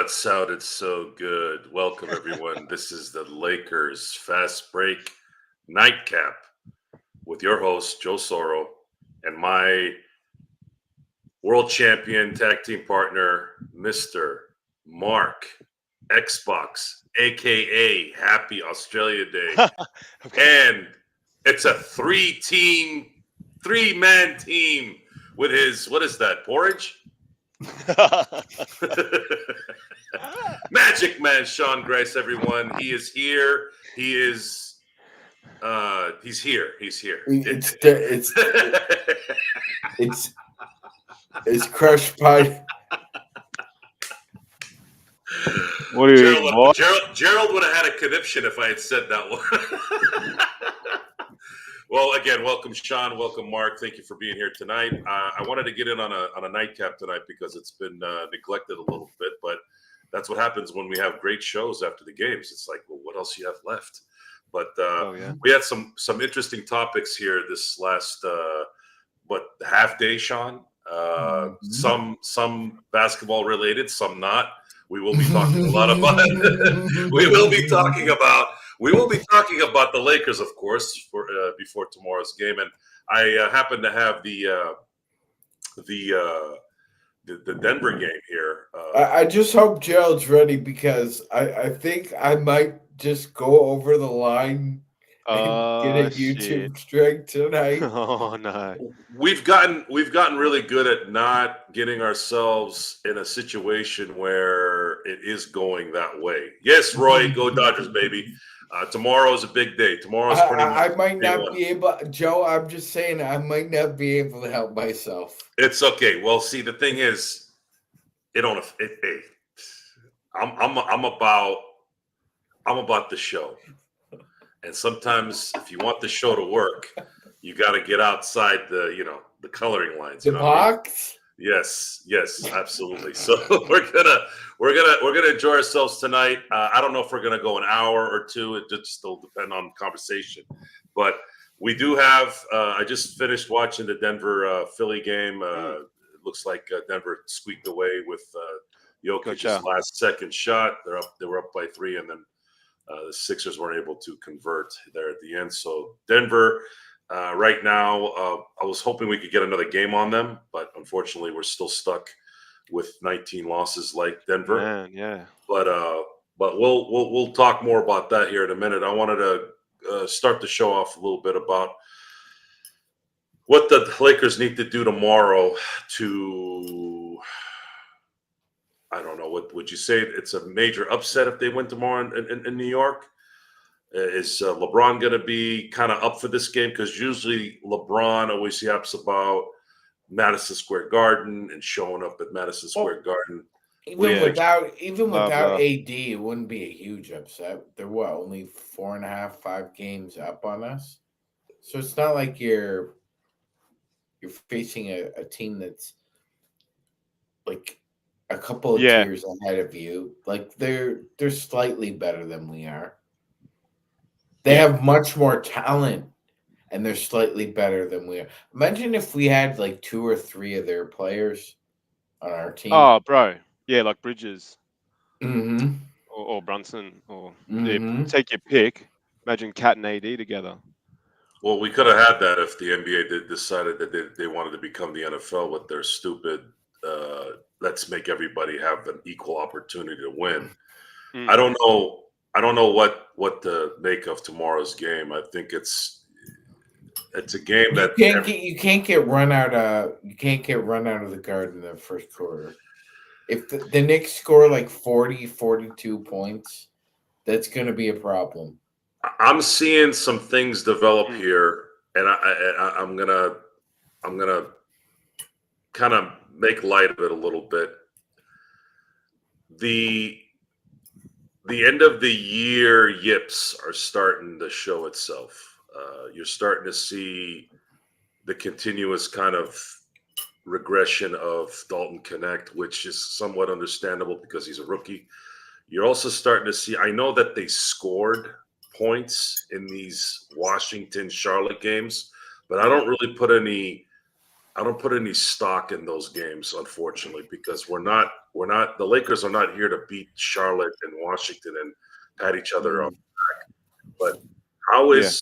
it sounded so good. Welcome, everyone. This is the Lakers Fast Break Nightcap with your host, Joe Soro, and my world champion tag team partner, Mr. Mark Xbox, aka Happy Australia Day. And it's a three-man team with his, what is that, porridge? Magic Man Sean Grace, everyone. He is here. He is he's here. He's here. It's crushed pie. What are you Gerald would have had a conniption if I had said that one. Well, again, welcome, Sean. Welcome, Mark. Thank you for being here tonight. I wanted to get in on a nightcap tonight because it's been neglected a little bit, but that's what happens when we have great shows after the games. It's like, well, what else do you have left? But we had some interesting topics here this last half day, Sean. Some basketball related, some not. We will be talking a lot about it. We will be talking about the Lakers, of course, for before tomorrow's game. And I happen to have the Denver game here. I just hope Gerald's ready because I think I might just go over the line and get a YouTube strike tonight. Oh no. We've gotten really good at not getting ourselves in a situation where it is going that way. Yes, Roy, go Dodgers, baby. Tomorrow is a big day. Tomorrow's pretty much. I might not be able, Joe. I'm just saying I might not be able to help myself. It's okay. Well, see, the thing is, I'm about the show, and sometimes if you want the show to work, you got to get outside the coloring lines. The box. Yes, absolutely. So we're gonna enjoy ourselves tonight. I don't know if we're gonna go an hour or two. It just will depend on conversation. But we do have. I just finished watching the Denver Philly game. It looks like Denver squeaked away with Jokic's last second shot. They were up by 3, and then the Sixers weren't able to convert there at the end. So Denver. Right now, I was hoping we could get another game on them, but unfortunately, we're still stuck with 19 losses like Denver. Man, yeah. But we'll talk more about that here in a minute. I wanted to start the show off a little bit about what the Lakers need to do tomorrow to. I don't know. What would you say? It's a major upset if they win tomorrow in New York. Is LeBron going to be kind of up for this game? Because usually LeBron always yaps about Madison Square Garden and showing up at Madison Square Garden. Even without AD, it wouldn't be a huge upset. They're only 4.5, 5 games up on us. So it's not like you're facing a team that's like a couple of tiers ahead of you. Like they're slightly better than we are. They have much more talent, and they're slightly better than we are. Imagine if we had like 2 or 3 of their players on our team. Oh, bro. Yeah, like Bridges. Mm-hmm. Or Brunson. Or take your pick. Imagine Cat and AD together. Well, we could have had that if the NBA decided that they wanted to become the NFL with their stupid let's make everybody have an equal opportunity to win. I don't know what to make of tomorrow's game. I think it's a game that you can't get run out of the Garden in the first quarter. If the Knicks score like 40, 42 points, that's going to be a problem. I'm seeing some things develop here, and I'm gonna kind of make light of it a little bit. The end of the year yips are starting to show itself. You're starting to see the continuous kind of regression of Dalton Connect, which is somewhat understandable because he's a rookie. You're also starting to see, I know that they scored points in these Washington-Charlotte games, but I don't put any stock in those games, unfortunately, because we're not The Lakers are not here to beat Charlotte and Washington and pat each other on the back. But how is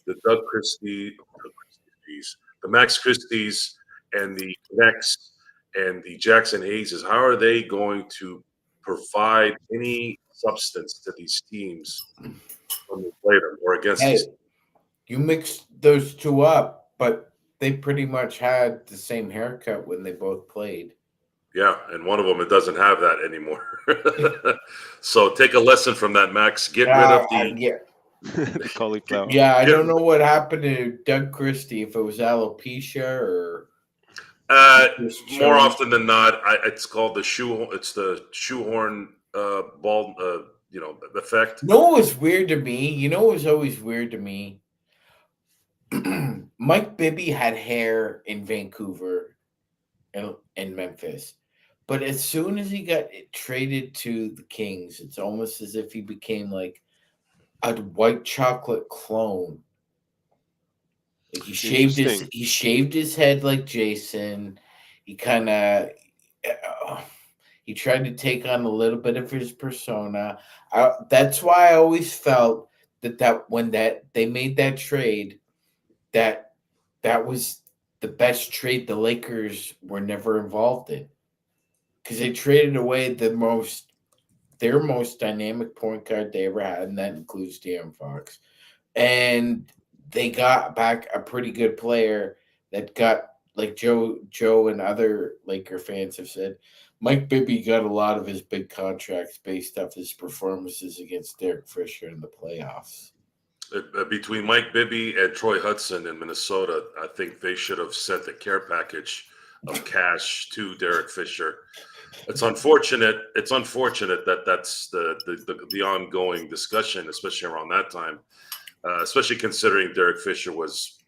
the the Max Christie's and the Knicks and the Jackson Hayeses, how are they going to provide any substance to these teams when they play them or against these? You mix those two up, but they pretty much had the same haircut when they both played. Yeah, and one of them, it doesn't have that anymore. So take a lesson from that, Max. Get rid of the the cauliflower. Yeah, I don't know what happened to Doug Christie, if it was alopecia or more often than not, it's called the shoe. It's the shoehorn bald, effect. No, it was weird to me. You know, it was always weird to me. Mike Bibby had hair in Vancouver and Memphis, but as soon as he got traded to the Kings, it's almost as if he became like a white chocolate clone. Like he shaved his head like Jason. He kind of he tried to take on a little bit of his persona. That's why I always felt that when they made that trade, that was the best trade the Lakers were never involved in, because they traded away their most dynamic point guard they ever had, and that includes De'Aaron Fox. And they got back a pretty good player that got, like Joe and other Laker fans have said, Mike Bibby got a lot of his big contracts based off his performances against Derek Fisher in the playoffs. Between Mike Bibby and Troy Hudson in Minnesota, I think they should have sent a care package of cash to Derek Fisher. It's unfortunate. It's unfortunate that that's the ongoing discussion, especially around that time, especially considering Derek Fisher was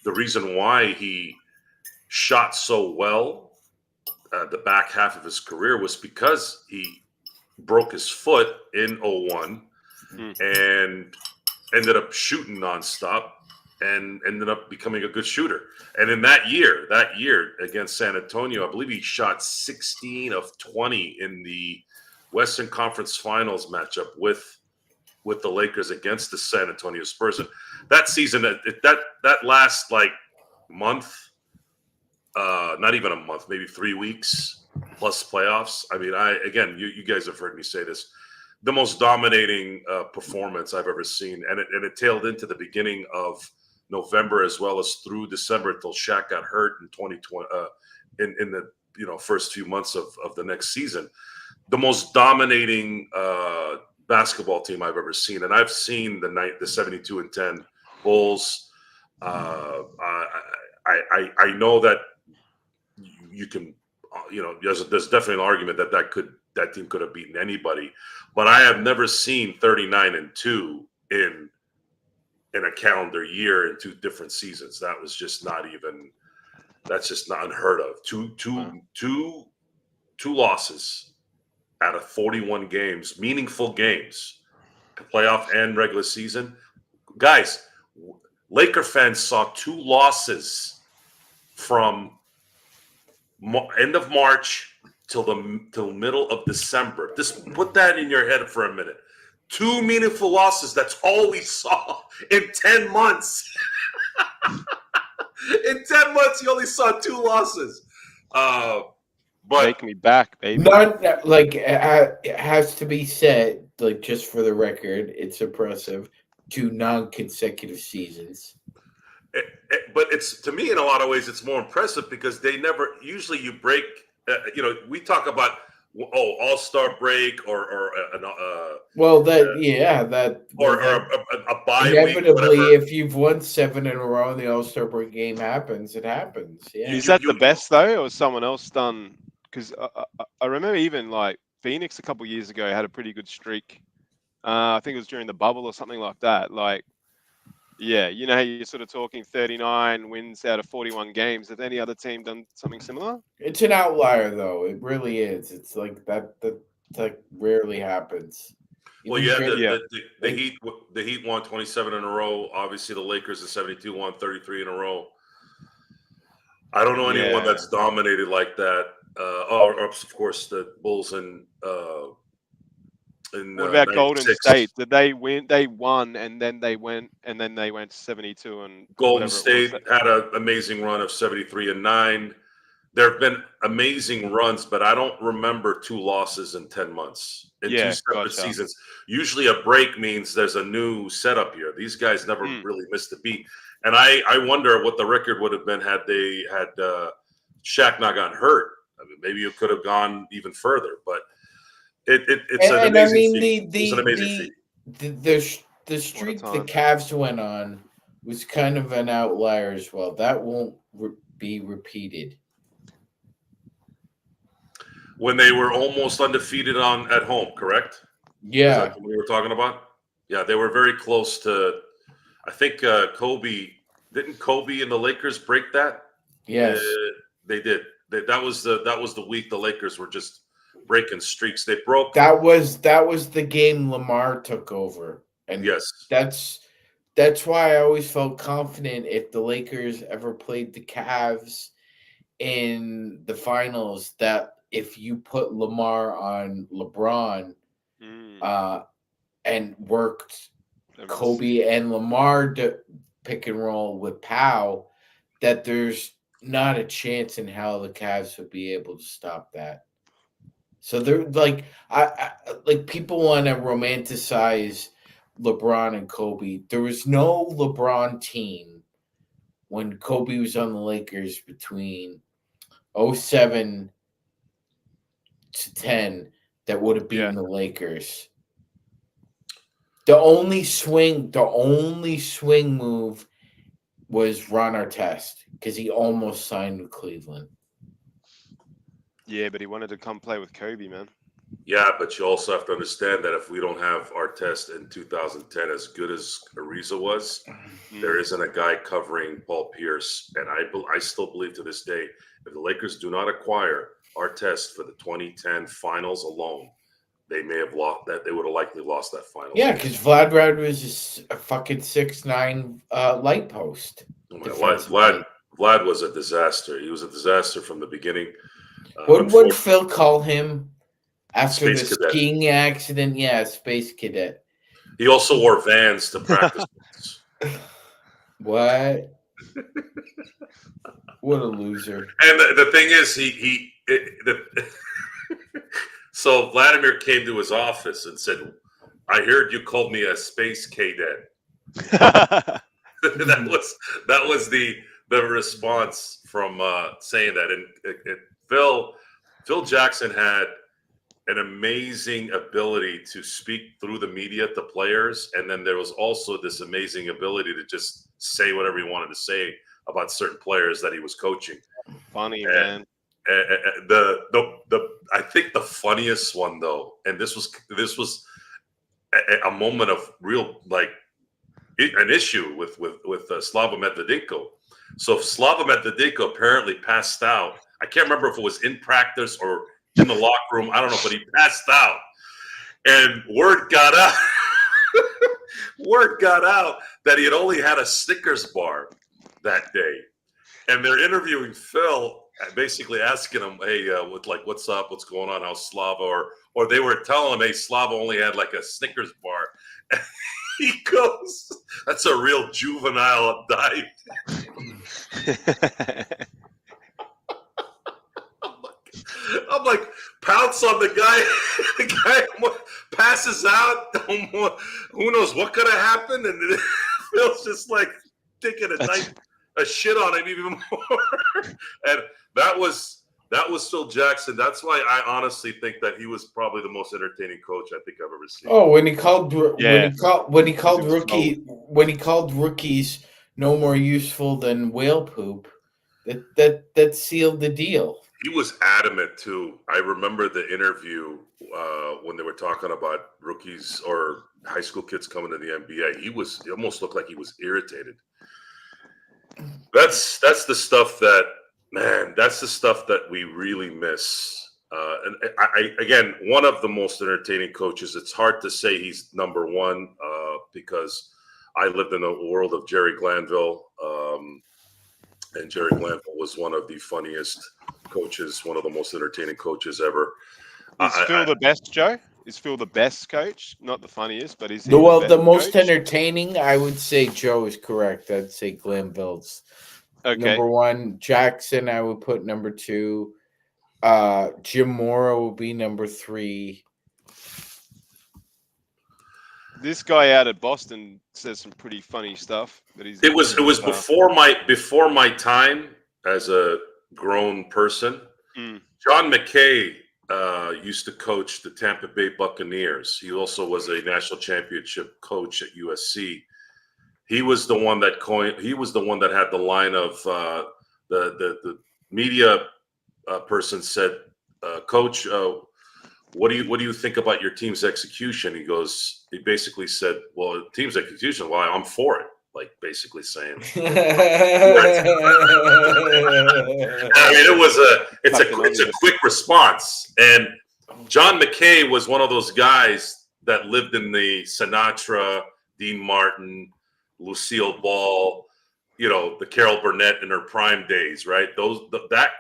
the reason why he shot so well the back half of his career was because he broke his foot in 01 and ended up shooting nonstop and ended up becoming a good shooter. And in that year against San Antonio, I believe he shot 16 of 20 in the Western Conference Finals matchup with the Lakers against the San Antonio Spurs. And that season, that last like month, not even a month, maybe 3 weeks plus playoffs. I mean, you guys have heard me say this, the most dominating performance I've ever seen. And it tailed into the beginning of November as well as through December until Shaq got hurt in 2020 in the first few months of the next season. The most dominating basketball team I've ever seen, and I've seen the 72-10 Bulls. I know that you can, there's definitely an argument that team could have beaten anybody, but I have never seen 39-2 in a calendar year in 2 different seasons. That was just that's just not unheard of. Two losses out of 41 games, meaningful games, playoff and regular season. Guys, Laker fans saw 2 losses from end of March till middle of December. Just put that in your head for a minute. 2 meaningful losses. That's all we saw in 10 months. In 10 months, you only saw 2 losses. But take me back, baby. Not like it has to be said, like just for the record, it's impressive. 2 non-consecutive seasons. But it's, to me, in a lot of ways, it's more impressive because they never. Usually, you break. We talk about All-Star break or a bye week. Inevitably, if you've won 7 in a row and the All-Star break game happens, it happens. Yeah. Is that the best though, or has someone else done? Because I remember even like Phoenix a couple of years ago had a pretty good streak. I think it was during the bubble or something like that. Like, yeah, you know how you're sort of talking 39 wins out of 41 games. Have any other team done something similar? It's an outlier, though. It really is. It's like that like rarely happens. Well, the Heat won 27 in a row. Obviously, the Lakers at 72 won 33 in a row. I don't know anyone that's dominated like that. or of course the Bulls in What about Golden 96. State? Did they win? They won, and then they went 72 and Golden whatever it was. State had an amazing run of 73-9. There have been amazing runs, but I don't remember 2 losses in 10 months in 2 separate Gotcha. seasons. Usually a break means there's a new setup here. These guys never really missed a beat. And I wonder what the record would have been had they had Shaq not gotten hurt. I mean, maybe it could have gone even further, but it's an amazing feat. It's an amazing feat. The streak the Cavs went on was kind of an outlier as well. That won't be repeated. When they were almost undefeated at home, correct? Yeah. Is that what we were talking about? Yeah, they were very close to. I think Kobe didn't Kobe and the Lakers break that? Yes, they did. That was the week the Lakers were just breaking streaks. They broke. That was the game Lamar took over, and yes, that's why I always felt confident if the Lakers ever played the Cavs in the finals that if you put Lamar on LeBron and worked Kobe and Lamar to pick and roll with Powell, that there's not a chance in hell the Cavs would be able to stop that. So they're like, I like people want to romanticize LeBron and Kobe. There was no LeBron team when Kobe was on the Lakers between 07 to 10 that would have beaten the Lakers. The only swing move was Ron Artest because he almost signed with Cleveland. Yeah, but he wanted to come play with Kobe, man. Yeah, but you also have to understand that if we don't have Artest in 2010 as good as Ariza was, there isn't a guy covering Paul Pierce. And I still believe to this day, if the Lakers do not acquire Artest for the 2010 finals alone, they may have lost that. They would have likely lost that final. Yeah, because Vlad was a fucking 6'9" light post. Vlad was a disaster. He was a disaster from the beginning. What would Phil call him after Space the Cadet. skiing accident? Yeah, Space Cadet. He also wore Vans to practice. What? What a loser! And the thing is, so Vladimir came to his office and said, "I heard you called me a space cadet." that was the response from saying that. And Phil Jackson had an amazing ability to speak through the media to players, and then there was also this amazing ability to just say whatever he wanted to say about certain players that he was coaching. Funny, man. I think the funniest one though, and this was a moment of real an issue with Slava Medvedenko. So Slava Medvedenko apparently passed out. I can't remember if it was in practice or in the locker room. I don't know, but he passed out, and word got out. Word got out that he had only had a Snickers bar that day, and they're interviewing Phil, basically asking him, "Hey, what's up? What's going on? How's Slava?" Or they were telling him, "Hey, Slava only had like a Snickers bar." And he goes, "That's a real juvenile dive." I'm like, pounce on the guy. The guy passes out. Who knows what could have happened? And Phil's just like taking a shit on him even more. And that was Phil Jackson. That's why I honestly think that he was probably the most entertaining coach I think I've ever seen. Oh, when he called rookies no more useful than whale poop, that sealed the deal. He was adamant too. I remember the interview when they were talking about rookies or high school kids coming to the NBA. He almost looked like he was irritated. That's the stuff that we really miss. And again, one of the most entertaining coaches. It's hard to say he's number one because I lived in the world of Jerry Glanville, and Jerry Glanville was one of the funniest coaches, one of the most entertaining coaches ever. Is Phil the best, Joe? Is Phil the best coach? Not the funniest, but is he the most coach? entertaining? I would say Joe is correct. I'd say Glenville's Okay. number 1. Jackson, I would put number 2. Jim Mora will be number 3. This guy out at Boston says some pretty funny stuff. It was before my time as a grown person. John McKay used to coach the Tampa Bay Buccaneers. He also was a national championship coach at USC. He was the one that had the line of the media person said, "Coach, what do you think about your team's execution?" He basically said, "Well, team's execution, well, I'm for it." Like basically saying, I mean, it's a quick response. And John McKay was one of those guys that lived in the Sinatra, Dean Martin, Lucille Ball, the Carol Burnett in her prime days, right? That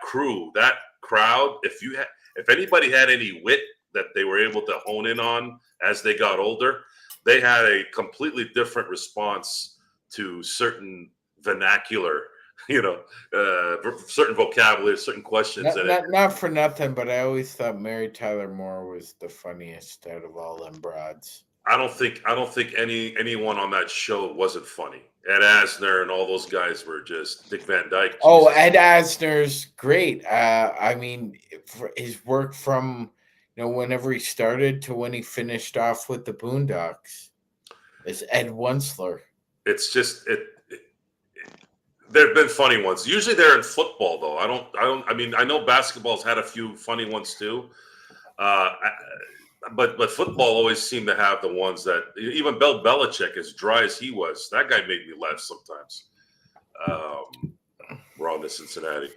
crowd, if anybody had any wit that they were able to hone in on as they got older, they had a completely different response to certain vernacular, certain vocabulary, certain questions. Not for nothing, but I always thought Mary Tyler Moore was the funniest out of all them broads. I don't think anyone on that show wasn't funny. Ed Asner and all those guys were just Dick Van Dyke. Jesus. Oh, Ed Asner's great. I mean, his work from whenever he started to when he finished off with the Boondocks is Ed Wunsler. It's just there have been funny ones. Usually they're in football, though. I mean, I know basketball's had a few funny ones too. But football always seemed to have the ones that even Bill Belichick, as dry as he was, that guy made me laugh sometimes. We're on to Cincinnati.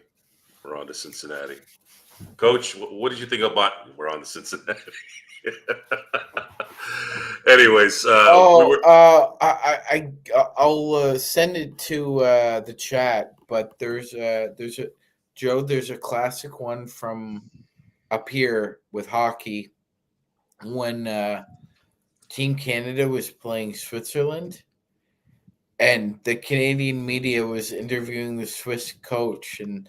Coach, what did you think about? We're on to Cincinnati. Anyways, I'll send it to the chat. But there's a classic one from up here with hockey. When Team Canada was playing Switzerland and the Canadian media was interviewing the Swiss coach, and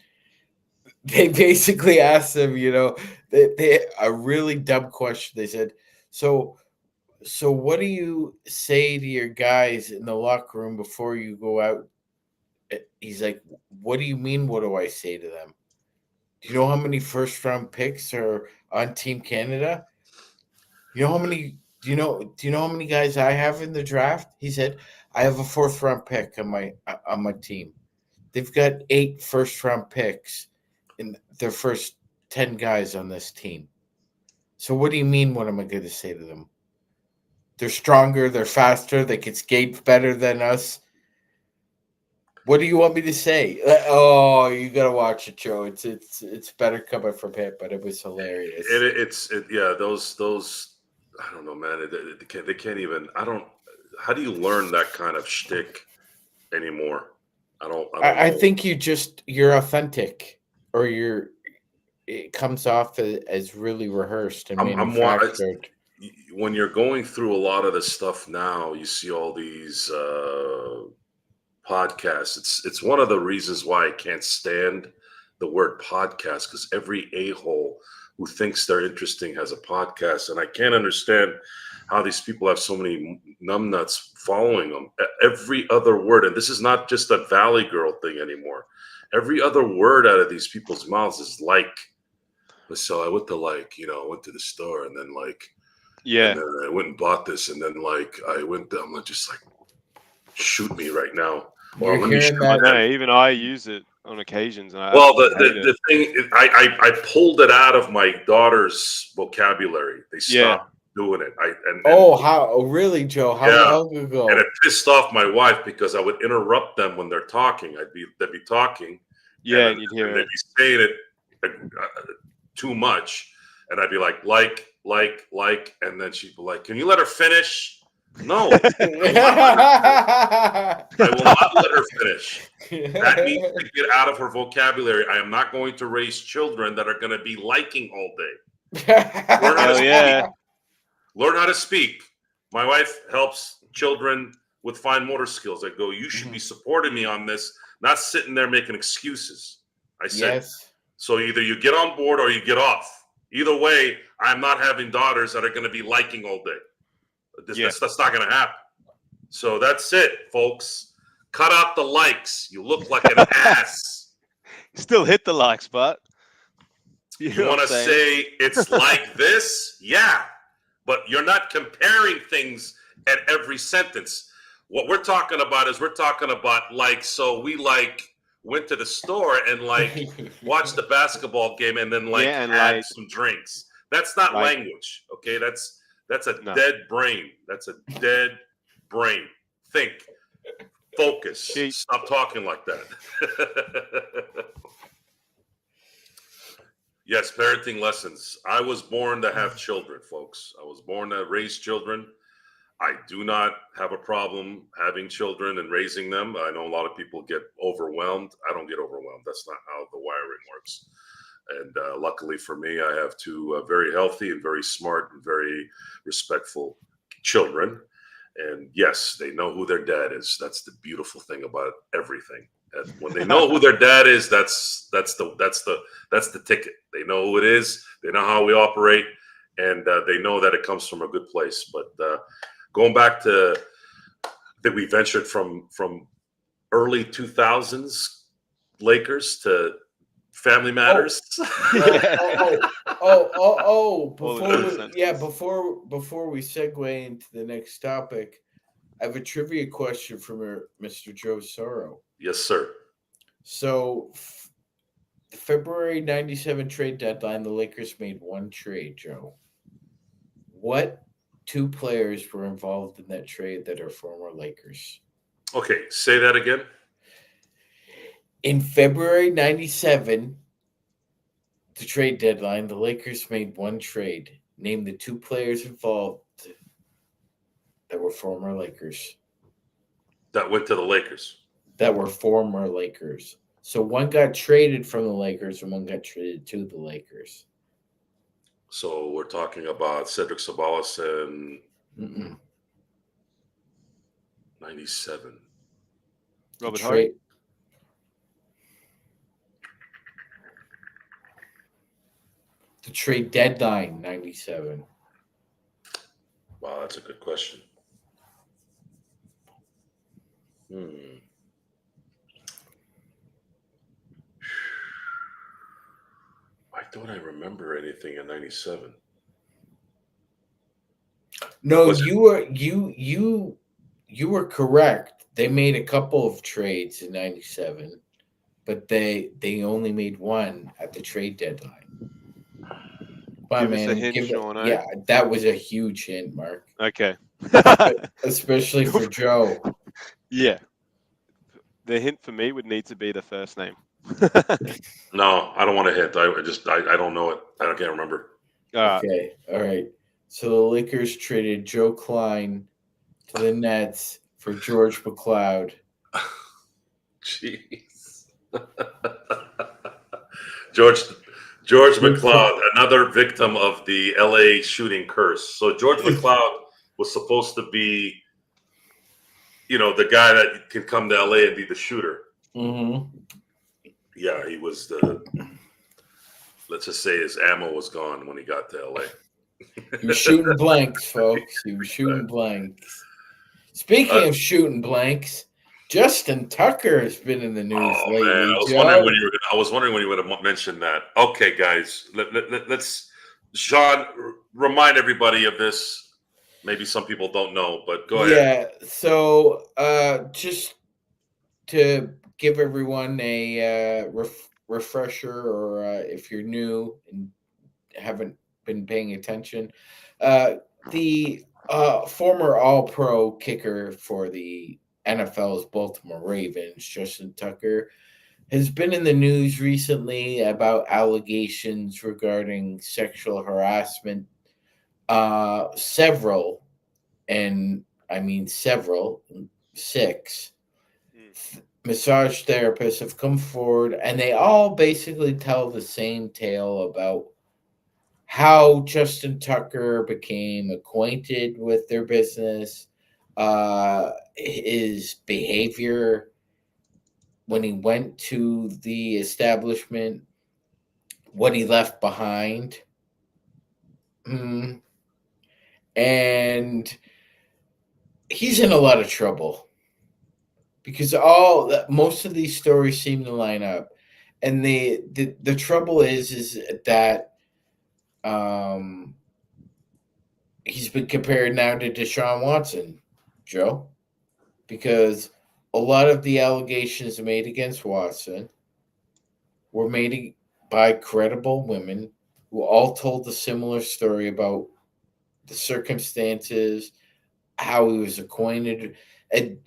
they basically asked them, they a really dumb question. They said, so what do you say to your guys in the locker room before you go out? He's like, what do you mean? What do I say to them? Do you know how many first round picks are on Team Canada? You know how many? Do you know how many guys I have in the draft? He said, I have a 4th round pick on my team. They've got 8 first round picks in their first 10 guys on this team. So what do you mean? What am I going to say to them? They're stronger. They're faster. They can skate better than us. What do you want me to say? Oh, you gotta watch it, Joe. It's better coming from him, but it was hilarious. Those. I don't know, man. They can't even. How do you learn that kind of shtick anymore? I think you're authentic, or it comes off as really rehearsed and manufactured. When you're going through a lot of this stuff now, you see all these podcasts. It's one of the reasons why I can't stand the word podcast, because every a-hole who thinks they're interesting has a podcast, and I can't understand how these people have so many numbnuts following them. Every other word, and this is not just a Valley Girl thing anymore. Every other word out of these people's mouths is like. So I went to I went to the store, and then and then I went and bought this, and then I went. I'm just like, shoot me right now. Well, let me shoot even I use it on occasions. And the thing is, I pulled it out of my daughter's vocabulary. They stopped doing it. How really, Joe? How long ago? And it pissed off my wife because I would interrupt them when they're talking. They'd be talking. And you'd hear they'd be saying it too much, and I'd be like, and then she'd be like, "Can you let her finish?" No. I will not let her finish. That needs to get out of her vocabulary. I am not going to raise children that are going to be liking all day. Learn how to speak. Learn how to speak. My wife helps children with fine motor skills. I go, you should be supporting me on this, not sitting there making excuses. I said, Yes. so either you get on board or you get off. Either way, I'm not having daughters that are going to be liking all day. That's not going to happen. So that's it, folks. Cut out the likes. You look like an ass. Still hit the likes, but You want to say it's like this? Yeah. But you're not comparing things at every sentence. What we're talking about is like, so we like went to the store and like watched the basketball game and then like had some drinks. That's not language. Okay. That's a dead brain. That's a dead brain. Think. Focus. Stop talking like that. Yes, parenting lessons. I was born to have children, folks. I was born to raise children. I do not have a problem having children and raising them. I know a lot of people get overwhelmed. I don't get overwhelmed. That's not how the wiring works. And luckily for me, I have two very healthy and very smart and very respectful children. And yes, they know who their dad is. That's the beautiful thing about everything. And when they know who their dad is, that's the ticket. They know who it is. They know how we operate, and they know that it comes from a good place. But going back to that, we ventured from early 2000s Lakers to Family Matters. Before we segue into the next topic, I have a trivia question from Mr. Joe Soro. Yes, sir. So, the February 97 trade deadline, the Lakers made one trade, Joe. What two players were involved in that trade that are former Lakers? Okay, say that again. In February 97, the trade deadline, the Lakers made one trade. Name the two players involved that were former Lakers. That went to the Lakers. That were former Lakers. So one got traded from the Lakers and one got traded to the Lakers. So we're talking about Cedric Sabalas and 97. Robert Hart. The trade deadline, 97. Wow, that's a good question. Why don't I remember anything in 97? No, you were correct. They made a couple of trades in 97, but they only made one at the trade deadline. Wow, Give us a hint, Sean. Yeah, that was a huge hint, Mark. Okay. Especially for Joe. Yeah. The hint for me would need to be the first name. No, I don't want a hint. I don't know it. I can't remember. Okay. All right. So the Lakers traded Joe Klein to the Nets for George McLeod. Jeez. George McLeod, another victim of the LA shooting curse. So George McLeod was supposed to be, the guy that can come to LA and be the shooter. Mm-hmm. Yeah, he was let's just say his ammo was gone when he got to LA. He was shooting blanks, folks. He was shooting blanks. Speaking of shooting blanks, Justin Tucker has been in the news lately. Man, I was wondering when you would have mentioned that. Okay, guys, let's Sean, remind everybody of this. Maybe some people don't know, but go ahead. Yeah. So, just to give everyone a refresher, or if you're new and haven't been paying attention, the former All-Pro kicker for the NFL's Baltimore Ravens, Justin Tucker, has been in the news recently about allegations regarding sexual harassment. Several, and I mean several, 6 massage therapists have come forward, and they all basically tell the same tale about how Justin Tucker became acquainted with their business, his behavior when he went to the establishment, what he left behind. And he's in a lot of trouble because most of these stories seem to line up. And the trouble is that he's been compared now to Deshaun Watson, Joe, because a lot of the allegations made against Watson were made by credible women who all told a similar story about the circumstances, how he was acquainted, and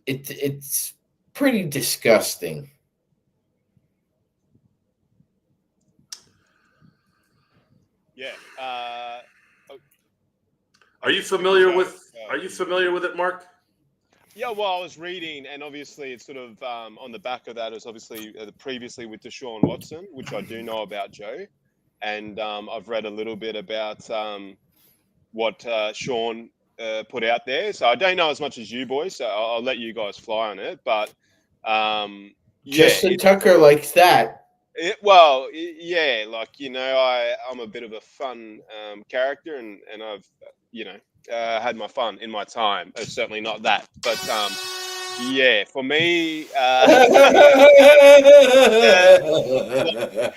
it's pretty disgusting. Yeah. Are you familiar with it, Mark? Yeah, well, I was reading, and obviously it's sort of on the back of that is obviously previously with Deshaun Watson, which I do know about, Joe, and I've read a little bit about what Sean put out there. So I don't know as much as you boys, so I'll let you guys fly on it. But Justin Tucker likes that. Yeah, like I'm a bit of a fun character, and I've had my fun in my time. It's certainly not that, but yeah, for me,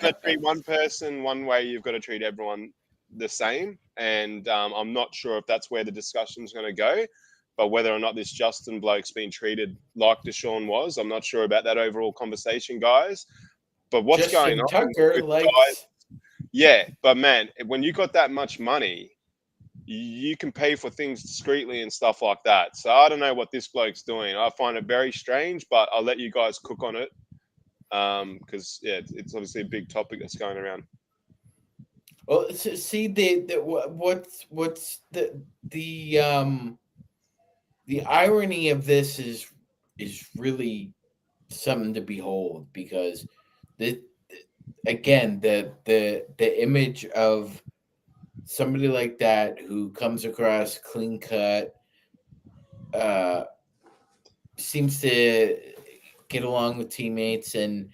to treat one person one way, you've got to treat everyone the same. And I'm not sure if that's where the discussion's going to go. But whether or not this Justin bloke's been treated like Deshaun was, I'm not sure about that overall conversation, guys. But what's Justin going on? Tucker likes. Guys, yeah, but man, when you got that much money, you can pay for things discreetly and stuff like that. So I don't know what this bloke's doing. I find it very strange, but I'll let you guys cook on it because it's obviously a big topic that's going around. Well, see, what's the irony of this is really something to behold, because the image of somebody like that who comes across clean cut, seems to get along with teammates, and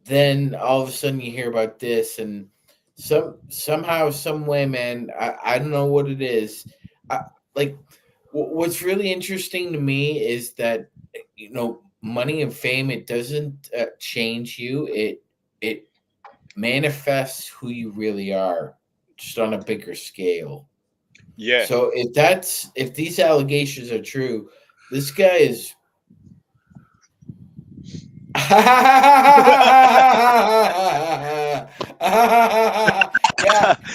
then all of a sudden you hear about this, and somehow, some way, man, I don't know what it is. What's really interesting to me is that money and fame, it doesn't change you. It manifests who you really are, just on a bigger scale. Yeah. So if these allegations are true, this guy is.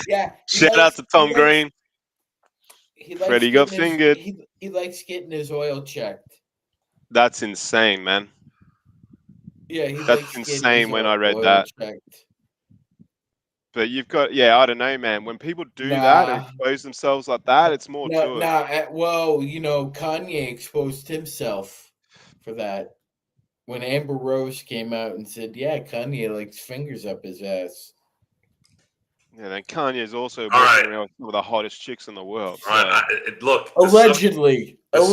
Yeah. Shout out to Tom Green. Freddie got fingered. He likes getting his oil checked. That's insane, man. Yeah, that's insane when I read that. Checked. But you've got, I don't know, man. When people do that and expose themselves like that, it's more to it. Well, Kanye exposed himself for that when Amber Rose came out and said, "Yeah, Kanye likes fingers up his ass." Yeah, then Kanye's also walking around with some of the hottest chicks in the world. So. Look, allegedly. I've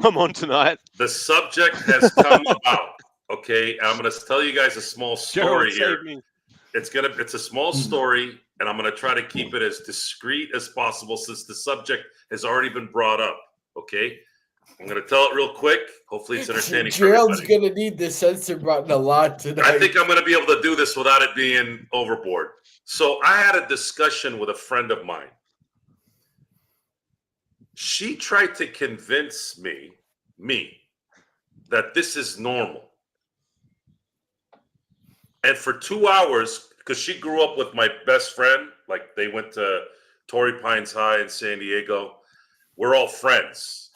come on tonight. The subject has come about. Okay, I'm going to tell you guys a small story here. It's a small story, and I'm going to try to keep it as discreet as possible since the subject has already been brought up. Okay, I'm going to tell it real quick. Hopefully, it's entertaining. Gerald's going to need the censor button a lot tonight. I think I'm going to be able to do this without it being overboard. So I had a discussion with a friend of mine. She tried to convince me that this is normal. And for 2 hours, because she grew up with my best friend, like they went to Torrey Pines High in San Diego. We're all friends.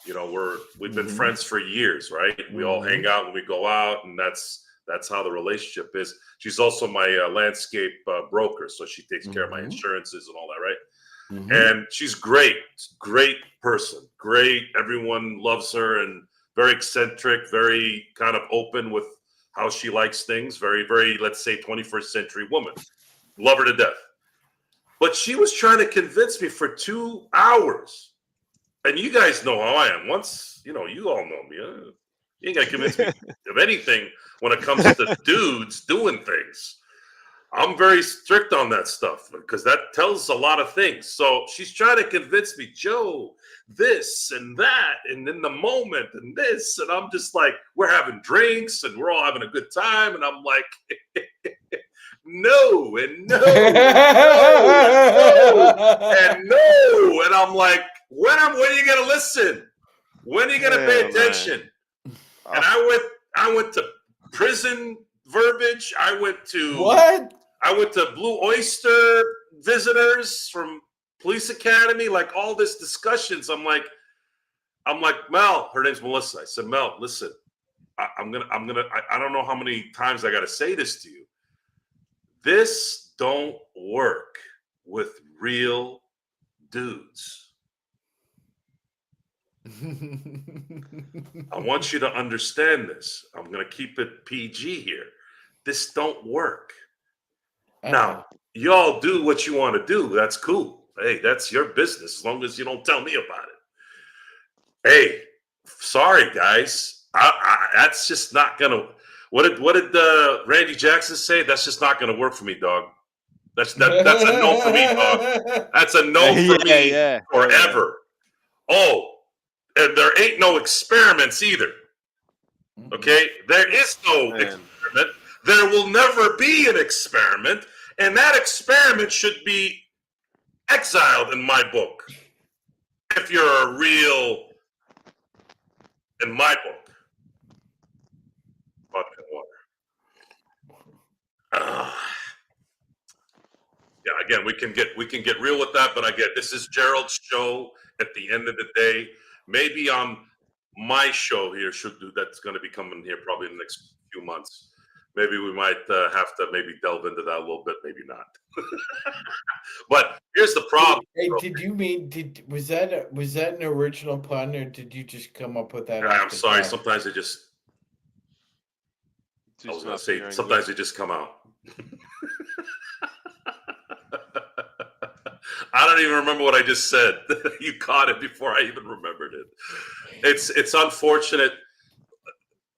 We've been friends for years, right? We all hang out when we go out, and that's how the relationship is. She's also my landscape broker, so she takes care of my insurances and all that, right? Mm-hmm. And she's great person, great. Everyone loves her and very eccentric, very kind of open with how she likes things. Very, very, let's say, 21st century woman. Love her to death. But she was trying to convince me for 2 hours. And you guys know how I am. Once, you all know me. You ain't got to convince me of anything when it comes to dudes doing things. I'm very strict on that stuff because that tells a lot of things. So she's trying to convince me, Joe, this and that, and in the moment and this. And I'm just like, we're having drinks and we're all having a good time. And I'm like, no, and no, and no, and no. And I'm like, when are you going to listen? When are you going to pay attention? Man. And I went to prison verbiage. I went to Blue Oyster visitors from police academy, like all this discussions. I'm like, Mel, her name's Melissa. I said, Mel, listen, I don't know how many times I got to say this to you. This don't work with real dudes. I want you to understand this. I'm going to keep it PG here. This don't work. Now, y'all do what you want to do. That's cool. Hey, that's your business as long as you don't tell me about it. Hey, sorry, guys. That's just not going to. What did Randy Jackson say? That's just not going to work for me, dog. That's a no for me, dog. That's a no for me forever. Oh, and there ain't no experiments either. Okay? There is no experiment. There will never be an experiment, and that experiment should be exiled in my book. If you're a real, in my book, vodka water. Yeah, again, we can get real with that, but I get this is Gerald's show. At the end of the day, maybe on my show here that's going to be coming here probably in the next few months. Maybe we might have to maybe delve into that a little bit, maybe not. But here's the problem. Hey, was that an original pun, or did you just come up with that? I'm sorry. Sometimes they just. I was going to say sometimes they just come out. I don't even remember what I just said. You caught it before I even remembered it. It's unfortunate.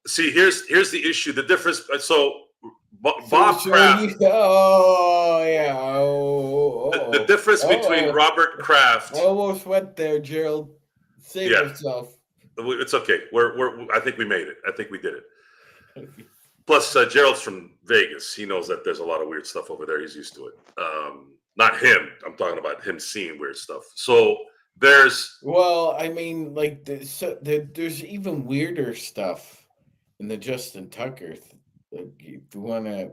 See, here's the issue. The difference. So Bob Kraft. The difference between Robert Kraft. I almost went there, Gerald. Save yourself. It's okay. I think we made it. I think we did it. Plus, Gerald's from Vegas. He knows that there's a lot of weird stuff over there. He's used to it. Not him. I'm talking about him seeing weird stuff. So there's. Well, I mean, like there's even weirder stuff in the Justin Tucker. You want to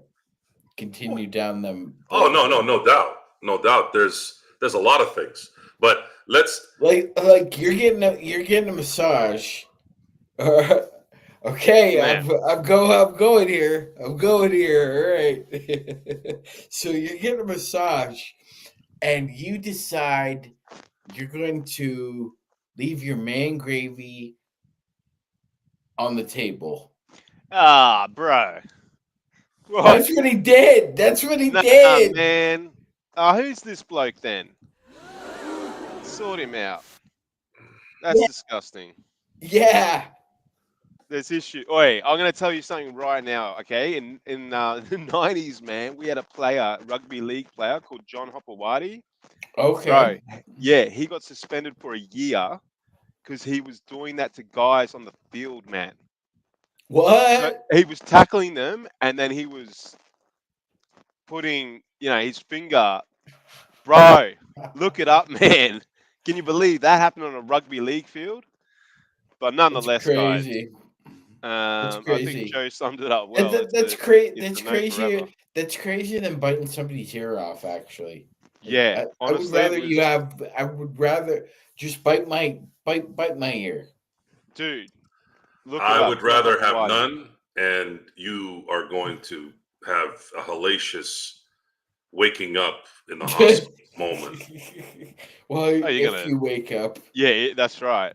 continue down them? Oh no doubt. There's a lot of things, but let's like you're getting a massage. Okay, I'm going here. All right. So you're getting a massage, and you decide you're going to leave your man gravy on the table. Ah, bro. What? That's what he did. Did, man. Who's this bloke then? Sort him out. That's disgusting. Yeah. There's issue. Oi, I'm gonna tell you something right now, okay? In the 90s, man, we had a rugby league player called John Hopewadi. Okay. Bro, yeah, he got suspended for a year because he was doing that to guys on the field, man. What? So he was tackling them, and then he was putting, his finger. Bro, look it up, man. Can you believe that happened on a rugby league field? But nonetheless, crazy. Guys, I think Joe summed it up well. That's crazy. That's crazier. That's crazier than biting somebody's ear off. Actually, yeah. Honestly, I would rather just bite my ear, dude. I would rather have none, and you are going to have a hellacious waking up in the hospital. moment. Well, Oh, you're if gonna. you wake up. Yeah, that's right.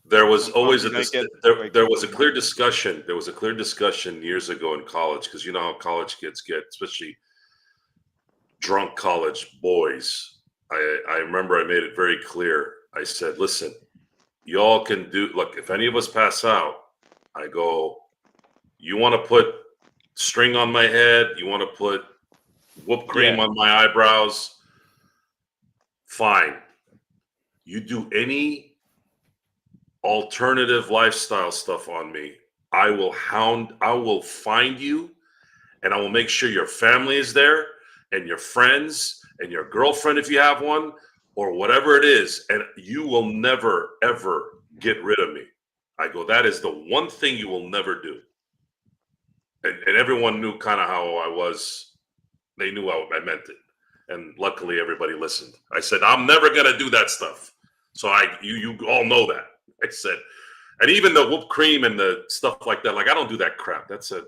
There was Sometimes always you don't get wake there up was a in the clear morning. discussion. There was a clear discussion years ago in college, because you know how college kids get, especially drunk college boys. I remember I made it very clear. I said, listen, y'all can do, look, if any of us pass out, I go, you want to put string on my head? You want to put whipped cream Yeah. on my eyebrows? Fine. You do any alternative lifestyle stuff on me, I will find you, and I will make sure your family is there, and your friends, and your girlfriend if you have one, or whatever it is, and you will never ever get rid of me. I go, that is the one thing you will never do. And everyone knew kind of how I was. They knew I meant it, and luckily everybody listened. I said, I'm never gonna do that stuff. So you all know that. I said, and even the whipped cream and the stuff like that, like I don't do that crap. That's not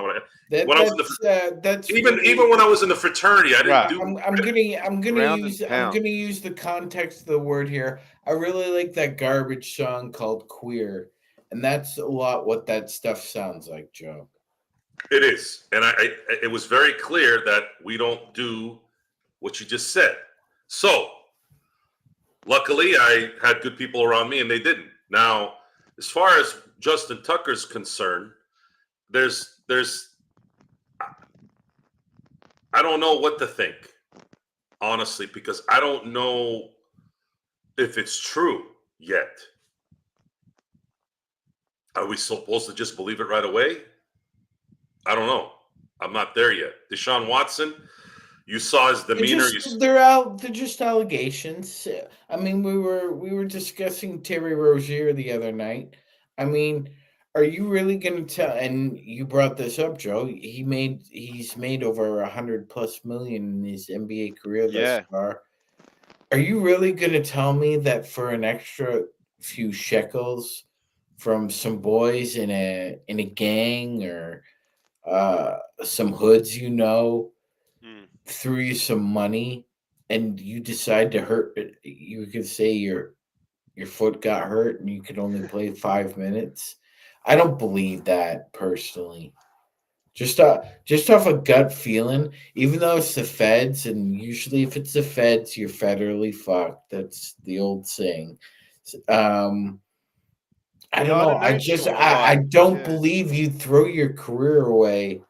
what I. When I was in the That's even really, even when I was in the fraternity, I didn't Right. do. I'm gonna Ground and use pound. the context of the word here. I really like that garbage song called "Queer," and that's a lot what that stuff sounds like, Joe. It is, and it was very clear that we don't do what you just said. So luckily, I had good people around me, and they didn't. Now, as far as Justin Tucker's concerned, there's I don't know what to think, honestly, because I don't know if it's true yet. Are we supposed to just believe it right away? I don't know. I'm not there yet. Deshaun Watson, you saw his demeanor. They're just allegations. I mean, we were discussing Terry Rozier the other night. I mean, are you really going to tell? And you brought this up, Joe. He's made over 100+ million in his NBA career thus Yeah. far. Are you really going to tell me that for an extra few shekels from some boys in a gang or some hoods, Mm. threw you some money and you decide to hurt it, you could say your foot got hurt and you could only play 5 minutes? I don't believe that personally. Just off a gut feeling, even though it's the feds, and usually if it's the feds, you're federally fucked. That's the old saying. Um, I Yeah, don't I know. don't know, Sean. I Like, don't yeah, believe you'd throw your career away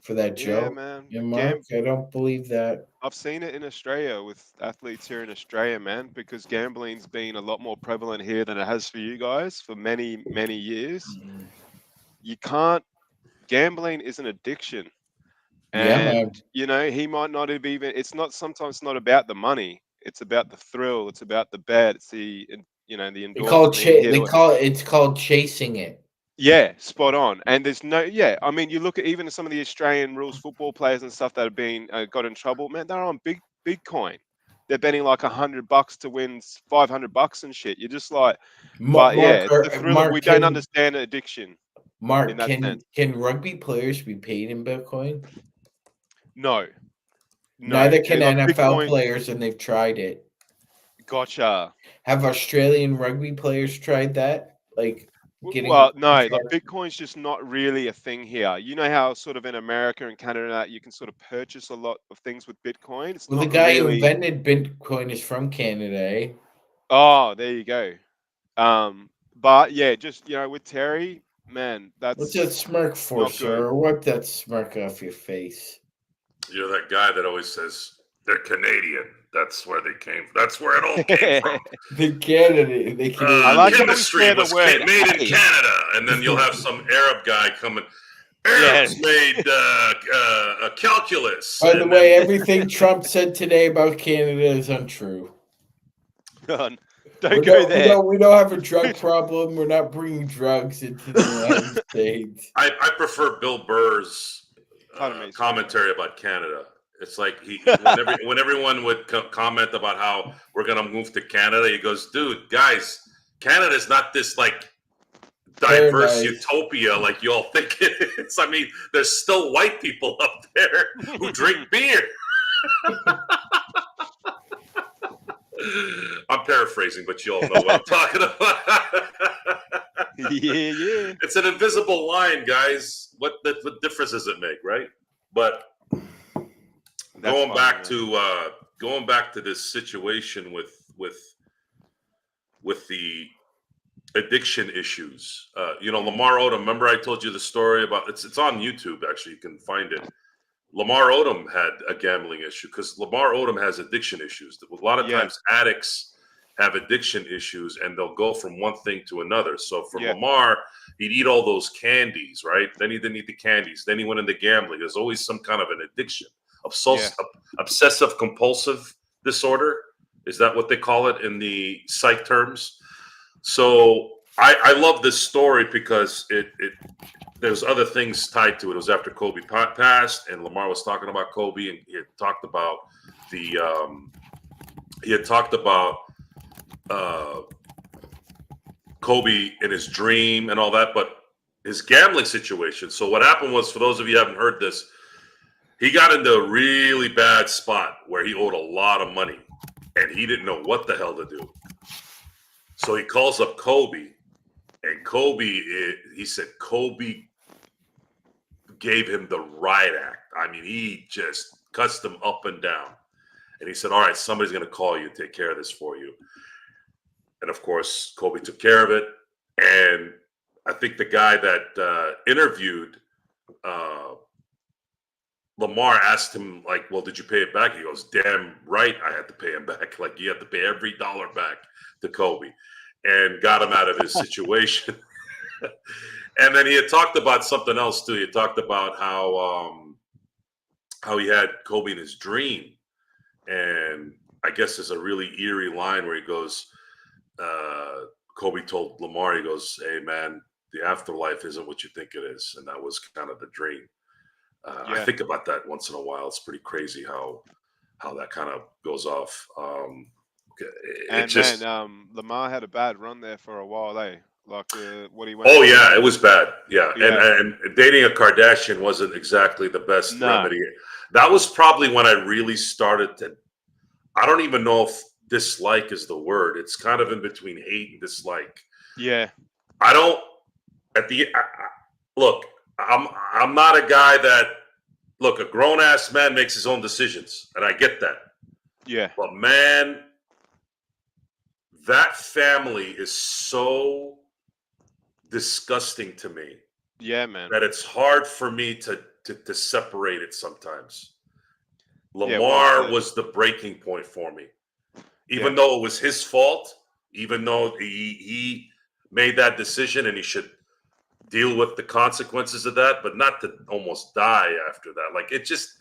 for that, yeah, Joe. man. And Mark, I don't believe that. I've seen it in Australia with athletes here in Australia, man, because gambling's been a lot more prevalent here than it has for you guys for many, many years. You can't. Gambling is an addiction, Yeah, and man. he might not have even. It's not sometimes not about the money. It's about the thrill. It's about the bet. It's the the endorphin in here. It's called chasing it. Yeah, spot on. And there's no, yeah. I mean, you look at even some of the Australian rules football players and stuff that have been got in trouble. Man, they're on big coin. They're betting like $100 to win $500 and shit. You're just like, but yeah, it's the thrill of we don't understand addiction in Mark, that sense. can rugby players be paid in Bitcoin? No, no. Neither can Like NFL Bitcoin, players, and they've tried it. gotcha. Have Australian rugby players tried that? Like getting Well, no, like charged? Bitcoin's just not really a thing here. You know how sort of in America and Canada you can sort of purchase a lot of things with Bitcoin. It's Well, the not guy who really. invented Bitcoin is from Canada, eh? Oh, there you go. But yeah, just with Terry, man, What's that that's smirk for, not good. sir? Wipe that smirk off your face. You're that guy that always says they're Canadian. That's where they came. That's where it all came from. The Canada, they can. I like how we Chemistry share the was word made in "hey." Canada, and then you'll have some Arab guy coming. Arabs Yes. made calculus. By the and way, then, everything Trump said today about Canada is untrue. Don't go there. We don't have a drug problem. We're not bringing drugs into the United States. I prefer Bill Burr's Pardon me, sorry. commentary about Canada. It's like when everyone would comment about how we're gonna move to Canada, he goes, "Dude, guys, Canada is not this like diverse Paradise. utopia like you all think it is. I mean, there's still white people up there who drink beer." I'm paraphrasing, but you all know what I'm talking about. Yeah. It's an invisible line, guys. What difference does it make, right? But That's going funny, back man. to going back to this situation with the addiction issues. Lamar Odom. Remember, I told you the story about it's on YouTube. Actually, you can find it. Lamar Odom had a gambling issue because Lamar Odom has addiction issues. A lot of Yeah. times, addicts have addiction issues, and they'll go from one thing to another. So for Yeah. Lamar, he'd eat all those candies, right? Then he didn't eat the candies. Then he went into gambling. There's always some kind of an addiction. Obsessive compulsive disorder. Is that what they call it in the psych terms? So I love this story because there's other things tied to it. It was after Kobe passed, and Lamar was talking about Kobe, and he had talked about Kobe in his dream and all that, but his gambling situation. So what happened was, for those of you who haven't heard this, he got into a really bad spot where he owed a lot of money, and he didn't know what the hell to do. So he calls up Kobe, and he said Kobe gave him the riot act. I mean, he just cussed him up and down. And he said, all right, somebody's going to call you and take care of this for you. And of course, Kobe took care of it. And I think the guy that interviewed Lamar asked him, like, well, did you pay it back? He goes, damn right I had to pay him back. Like, you have to pay every dollar back to Kobe, and got him out of his situation. And then he had talked about something else too. He had talked about how he had Kobe in his dream. And I guess there's a really eerie line where he goes, Kobe told Lamar, he goes, hey man, the afterlife isn't what you think it is. And that was kind of the dream. I think about that once in a while. It's pretty crazy how that kind of goes off. Lamar had a bad run there for a while, like what he went. Oh yeah, it was bad. Yeah, Yeah. And dating a Kardashian wasn't exactly the best No. remedy. That was probably when I really started to. I don't even know if dislike is the word. It's kind of in between hate and dislike. Yeah. I don't. Look, I'm not a guy that. Look, a grown ass man makes his own decisions, and I get that. Yeah. But man, that family is so disgusting to me. Yeah, man. That it's hard for me to separate it sometimes. Yeah, Lamar was the breaking point for me. Even though it was his fault, even though he made that decision and he should deal with the consequences of that, but not to almost die after that. Like, it just,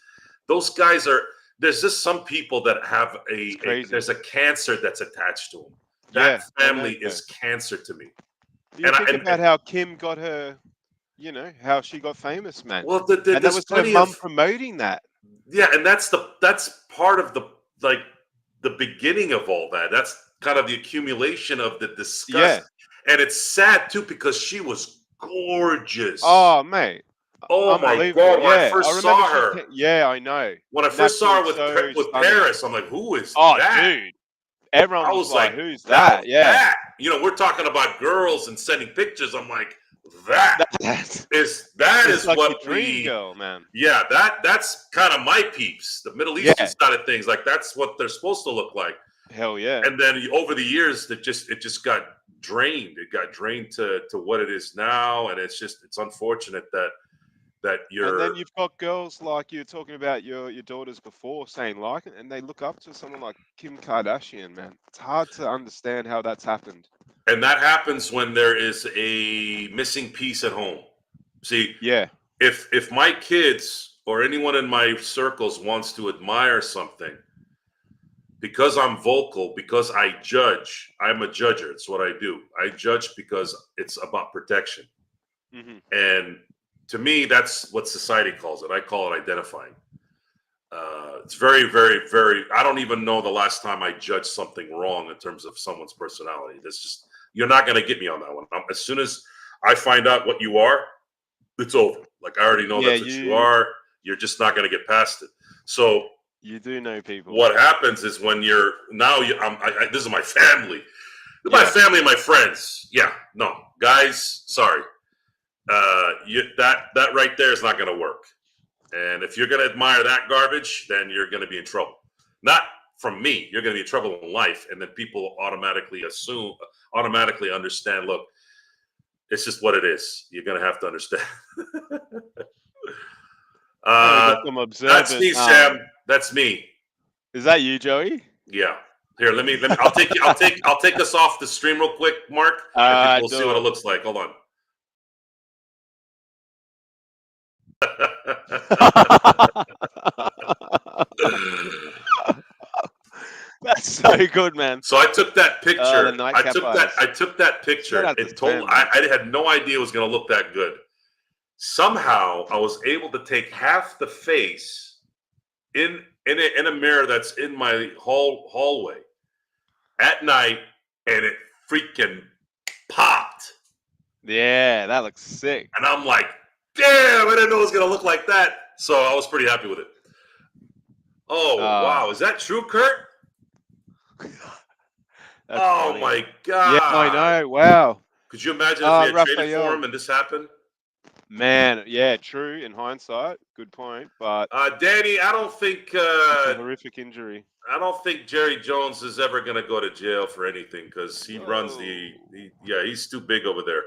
those guys are, there's just some people that have there's a cancer that's attached to them. That family is cancer to me. You think about how Kim got her, how she got famous, man. Well, and that was her mum promoting that. Yeah, and that's part of the beginning of all that. That's kind of the accumulation of the disgust. Yeah. And it's sad too because she was gorgeous. Oh, mate. Oh my God! When I first saw her, I know. When I first saw her with Paris, I'm like, "Who is that?" Dude, everyone was like, "Who's that?" That. We're talking about girls and sending pictures. I'm like, that is like what dream girl, man. Yeah, that's kind of my peeps. The Middle Eastern side of things, like that's what they're supposed to look like. Hell yeah! And then over the years, it just got drained. It got drained to what it is now, and it's unfortunate that you're. And then you've got girls like you were talking about your daughters before saying like it, and they look up to someone like Kim Kardashian, man. It's hard to understand how that's happened. And that happens when there is a missing piece at home. See, if my kids or anyone in my circles wants to admire something, because I'm vocal, because I judge, I'm a judger. It's what I do. I judge because it's about protection. Mm-hmm. And to me, that's what society calls it. I call it identifying. It's very, very, very, I don't even know the last time I judged something wrong in terms of someone's personality. That's just, you're not going to get me on that one. As soon as I find out what you are, it's over. Like, I already know that's what you are. You're just not going to get past it. So You do know people. What happens is when you're now, this is my family. This is my Yeah. family and my friends. Yeah, no, guys, sorry. That right there is not going to work. And if you're going to admire that garbage, then you're going to be in trouble. Not from me. You're going to be in trouble in life, and then people automatically understand. Look, it's just what it is. You're going to have to understand. That's That's me, Sam. That's me. Is that you, Joey? Yeah. Here, let me. I'll take us off the stream real quick, Mark, and we'll see what it looks like. Hold on. That's so good, man. So I took that picture. The I took that picture. I had no idea it was going to look that good. Somehow I was able to take half the face in a mirror that's in my hallway at night, and it freaking popped. Yeah, that looks sick. And I'm like, damn, I didn't know it was going to look like that. So I was pretty happy with it. Oh, wow. Is that true, Kurt? Oh, funny. my God. Yeah, I know. Wow. Could you imagine if we had traded Raphael. for him and this happened? Man, yeah, true. In hindsight, good point. But Danny, I don't think it's a horrific injury. I don't think Jerry Jones is ever going to go to jail for anything because he runs he's too big over there.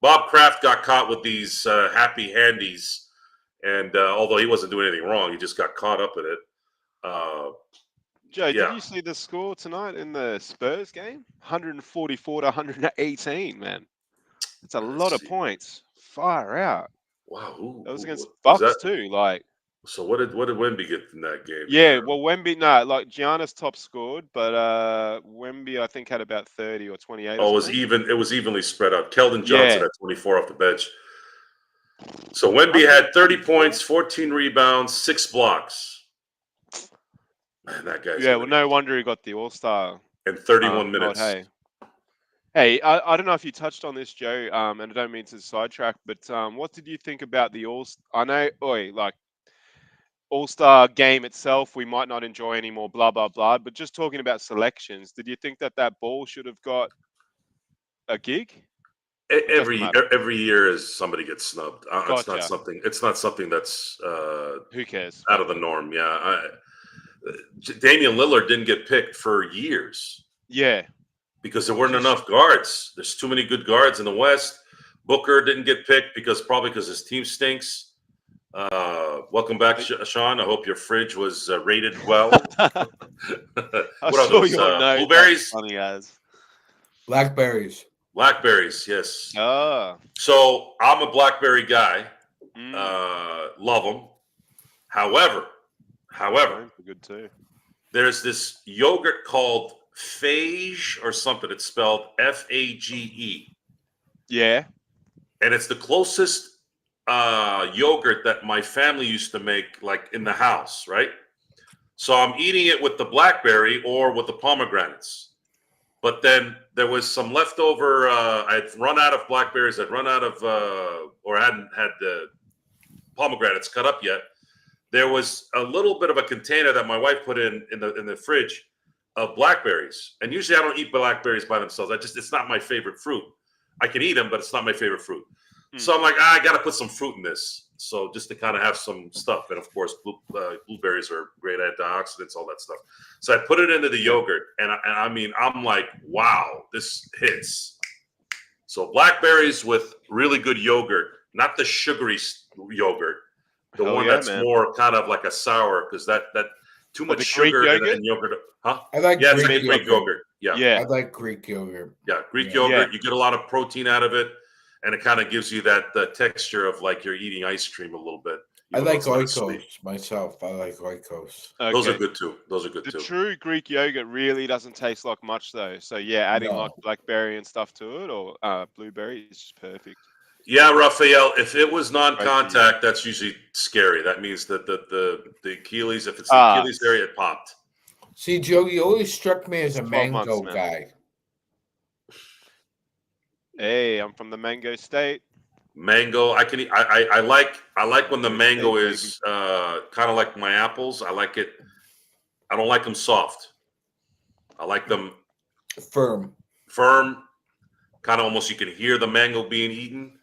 Bob Kraft got caught with these happy handies, and although he wasn't doing anything wrong, he just got caught up in it. Joe, did you see the score tonight in the Spurs game? 144 to 118, man. It's a lot of points. Far out. Wow. That was against Bucks too. Like. So what did Wemby get in that game? Yeah, well, Wemby, like Giannis top scored, but Wemby I think had about 30 or 28. Oh, it was evenly spread out. Keldon Johnson had 24 off the bench. So Wemby had 30 points, 14 rebounds, 6 blocks. Man, that guy's well, no wonder he got the All-Star. And 31 minutes. Hey, I don't know if you touched on this, Joe, and I don't mean to sidetrack, but what did you think about the All-Star game itself, we might not enjoy anymore, blah, blah, blah. But just talking about selections, did you think that ball should have got a gig? Every year as somebody gets snubbed. Gotcha. It's not something that's who cares? Out of the norm. Yeah. Damian Lillard didn't get picked for years. Yeah. Because there weren't enough guards. There's too many good guards in the West. Booker didn't get picked probably because his team stinks. Welcome back, Sean. I hope your fridge was rated well. What are those? Blueberries? Funny as. Blackberries. Blackberries, yes. Oh. So I'm a blackberry guy. Love them. However, good too. There's this yogurt called Fage or something. It's spelled Fage. Yeah. And it's the closest yogurt that my family used to make, like in the house, right? So I'm eating it with the blackberry or with the pomegranates. But then there was some leftover. I'd run out of blackberries. I'd run out of, or I hadn't had the pomegranates cut up yet. There was a little bit of a container that my wife put in the fridge of blackberries. And usually I don't eat blackberries by themselves. It's not my favorite fruit. I can eat them, but it's not my favorite fruit. So I'm like, I got to put some fruit in this. So just to kind of have some stuff. And of course, blueberries are great antioxidants, all that stuff. So I put it into the yogurt. And I mean, I'm like, wow, this hits. So blackberries with really good yogurt, not the sugary yogurt. The one that's more kind of like a sour, because that too much sugar in yogurt. Huh? I like Greek yogurt. Yeah. I like Greek yogurt. Yeah, Greek yogurt. You get a lot of protein out of it. And it kind of gives you that texture of like you're eating ice cream a little bit. I like Oikos myself. I like Oikos. Okay. Those are good too. The true Greek yogurt really doesn't taste like much though. So yeah, adding like blackberry and stuff to it or blueberry is just perfect. Yeah, Raphael, if it was non-contact, that's usually scary. That means that the Achilles, if it's the Achilles area, it popped. See, Joe, you always struck me as a mango guy. Hey, I'm from the mango state. Mango, I like when the mango is kind of like my apples. I like it I don't like them soft. I like them firm. Kind of almost you can hear the mango being eaten.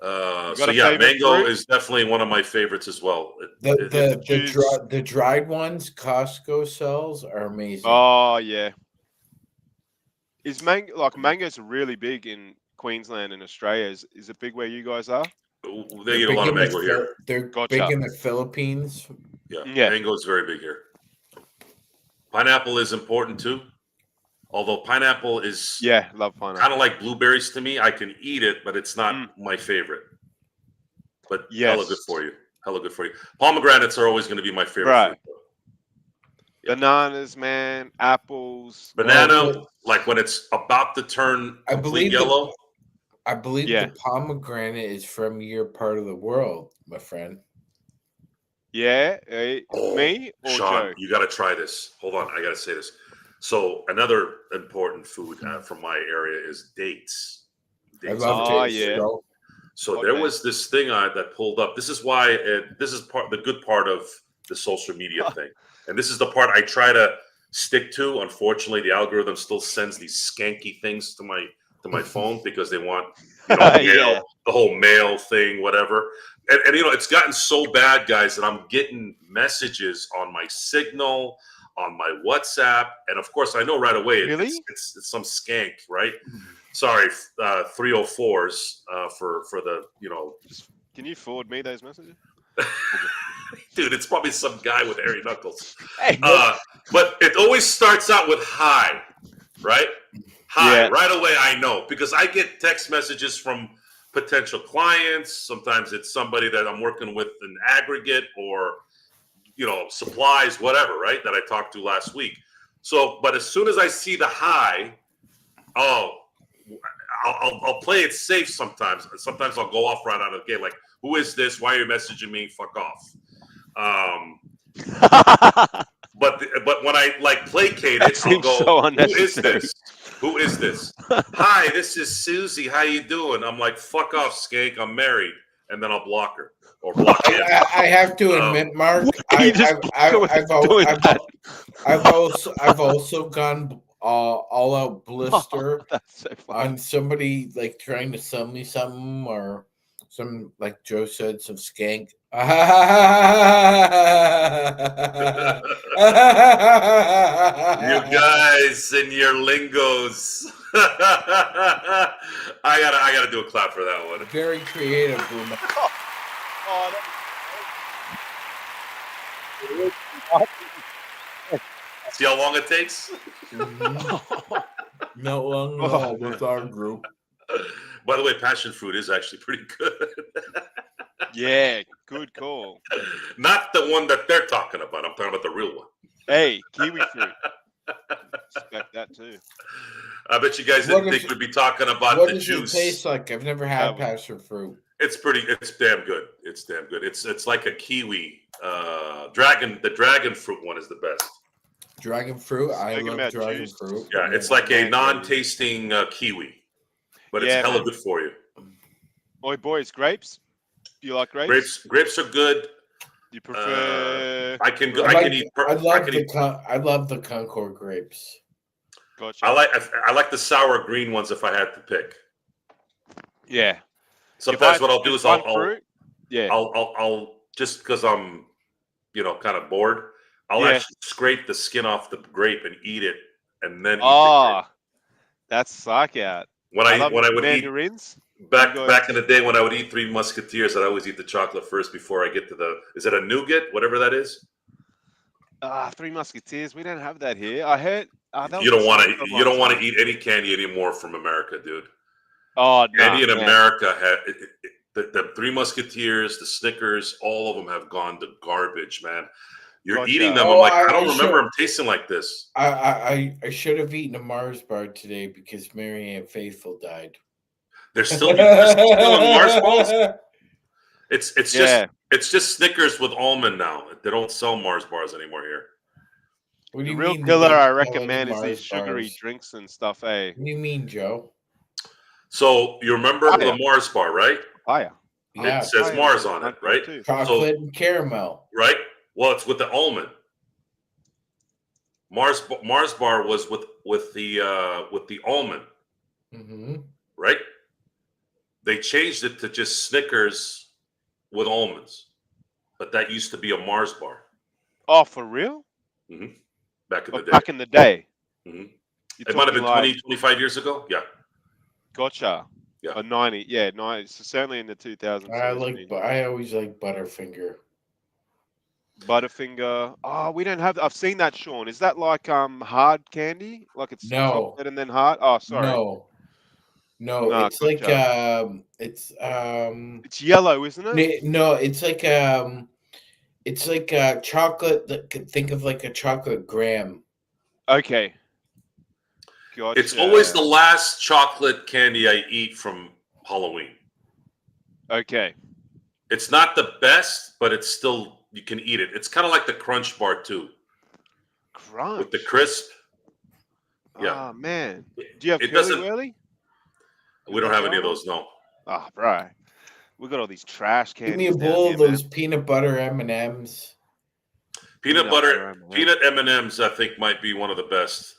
So yeah, mango fruit? is definitely one of my favorites as well. The dried ones Costco sells are amazing. Oh yeah. Is mango's really big in Queensland and Australia? Is it big where you guys are? They eat a lot of mango here. They're Gotcha. big in the Philippines. Yeah, mango is very big here. Pineapple is important too. Although pineapple is love pineapple. kind of like blueberries to me. I can eat it, but it's not my favorite. But hella good for you. Hella good for you. Pomegranates are always going to be my favorite fruit. Bananas, man, apples. Banana, like when it's about to turn complete yellow. I believe the pomegranate is from your part of the world, my friend. Yeah, me or Sean, Joe? you got to try this. Hold on, I got to say this. So another important food from my area is dates. I love dates. So there was this thing that pulled up. This is why this is the good part of the social media thing, and this is the part I try to stick to. Unfortunately, the algorithm still sends these skanky things to my phone because they want the whole mail thing, whatever. And it's gotten so bad, guys, that I'm getting messages on my Signal, on my WhatsApp, and of course I know right away it's some skank, right? Sorry, 304s for the Can you forward me those messages? Dude, it's probably some guy with hairy knuckles. But it always starts out with hi, right? Hi, right away I know because I get text messages from potential clients. Sometimes it's somebody that I'm working with in aggregate or supplies, whatever, right? That I talked to last week. So, but as soon as I see the hi, I'll play it safe sometimes. Sometimes I'll go off right out of the gate. Like, who is this? Why are you messaging me? Fuck off. But when I placate it, I'll go, who is this? Who is this? Hi, this is Susie. How you doing? I'm like, fuck off, skank. I'm married. And then I'll block her or block him. I have to admit, Mark, I've also gone all out blister on somebody like trying to sell me something or some, like Joe said, some skank. You guys and your lingos. I gotta do a clap for that one. Very creative, Boomer. See how long it takes? Not long at all with our group. By the way, passion fruit is actually pretty good. Yeah, good call. Not the one that they're talking about. I'm talking about the real one. Hey, kiwi fruit. Expect that too. I bet you guys didn't think we'd be talking about the juice. What does it taste like? I've never had passion fruit. It's damn good. It's damn good. It's like a kiwi. The dragon fruit one is the best. Dragon fruit? I love dragon fruit. Yeah, it's like a non-tasting kiwi. But it's hella good for you. Oi, boys, grapes? Do you like grapes? Grapes are good. Do you prefer? I love the Concord grapes. Gotcha. I like the sour green ones if I had to pick. Yeah. Sometimes what I'll do is I'll just because I'm kind of bored, I'll actually scrape the skin off the grape and eat it, and then eat the grape. That's suck out. When I would mandarins? eat back in the day when I would eat Three Musketeers, I'd always eat the chocolate first before I get to is it a nougat, whatever that is? Three Musketeers. We don't have that here. I heard you don't want to eat any candy anymore from America, dude. Oh, candy in America had the Three Musketeers, the Snickers, all of them have gone to garbage, man. You're eating them. I'm like, I don't remember them tasting like this. I should have eaten a Mars bar today because Mary Ann Faithful died. They're still on Mars balls. It's just Snickers with almond now. They don't sell Mars bars anymore here. The real killer I recommend is these sugary drinks and stuff. What do you mean, Joe? So you remember the Mars bar, right? Yeah. It says Mars on it, right? Chocolate and caramel. Right? Well, it's with the almond. Mars bar was with the almond, Mm-hmm. right? They changed it to just Snickers with almonds, but that used to be a Mars bar. Oh, for real? Hmm. Back in the day. Back in the day. Hmm. You're It might have talking been like 20, 25 years ago. Yeah. gotcha. Yeah. A 90, yeah, 90. So certainly in the 2000s. I always like Butterfinger. Butterfinger. Oh, we don't have. I've seen that, Sean. Is that like hard candy? Like it's No, chocolate and then hard? Oh, sorry. no, No, it's like gotcha. It's yellow, isn't it? no, it's like chocolate that could think of like a chocolate graham. Okay. Gotcha. It's always the last chocolate candy I eat from Halloween. Okay. It's not the best, but it's still, you can eat it. It's kind of like the Crunch bar too, Crunch. with the crisp. Yeah. Oh man. Do you have It Curly doesn't. Whirly? We don't have any of those. No. Ah, bro. We got all these trash Give me a candies down bowl here, of man. those peanut butter M&Ms. Peanut M&Ms, I think, might be one of the best.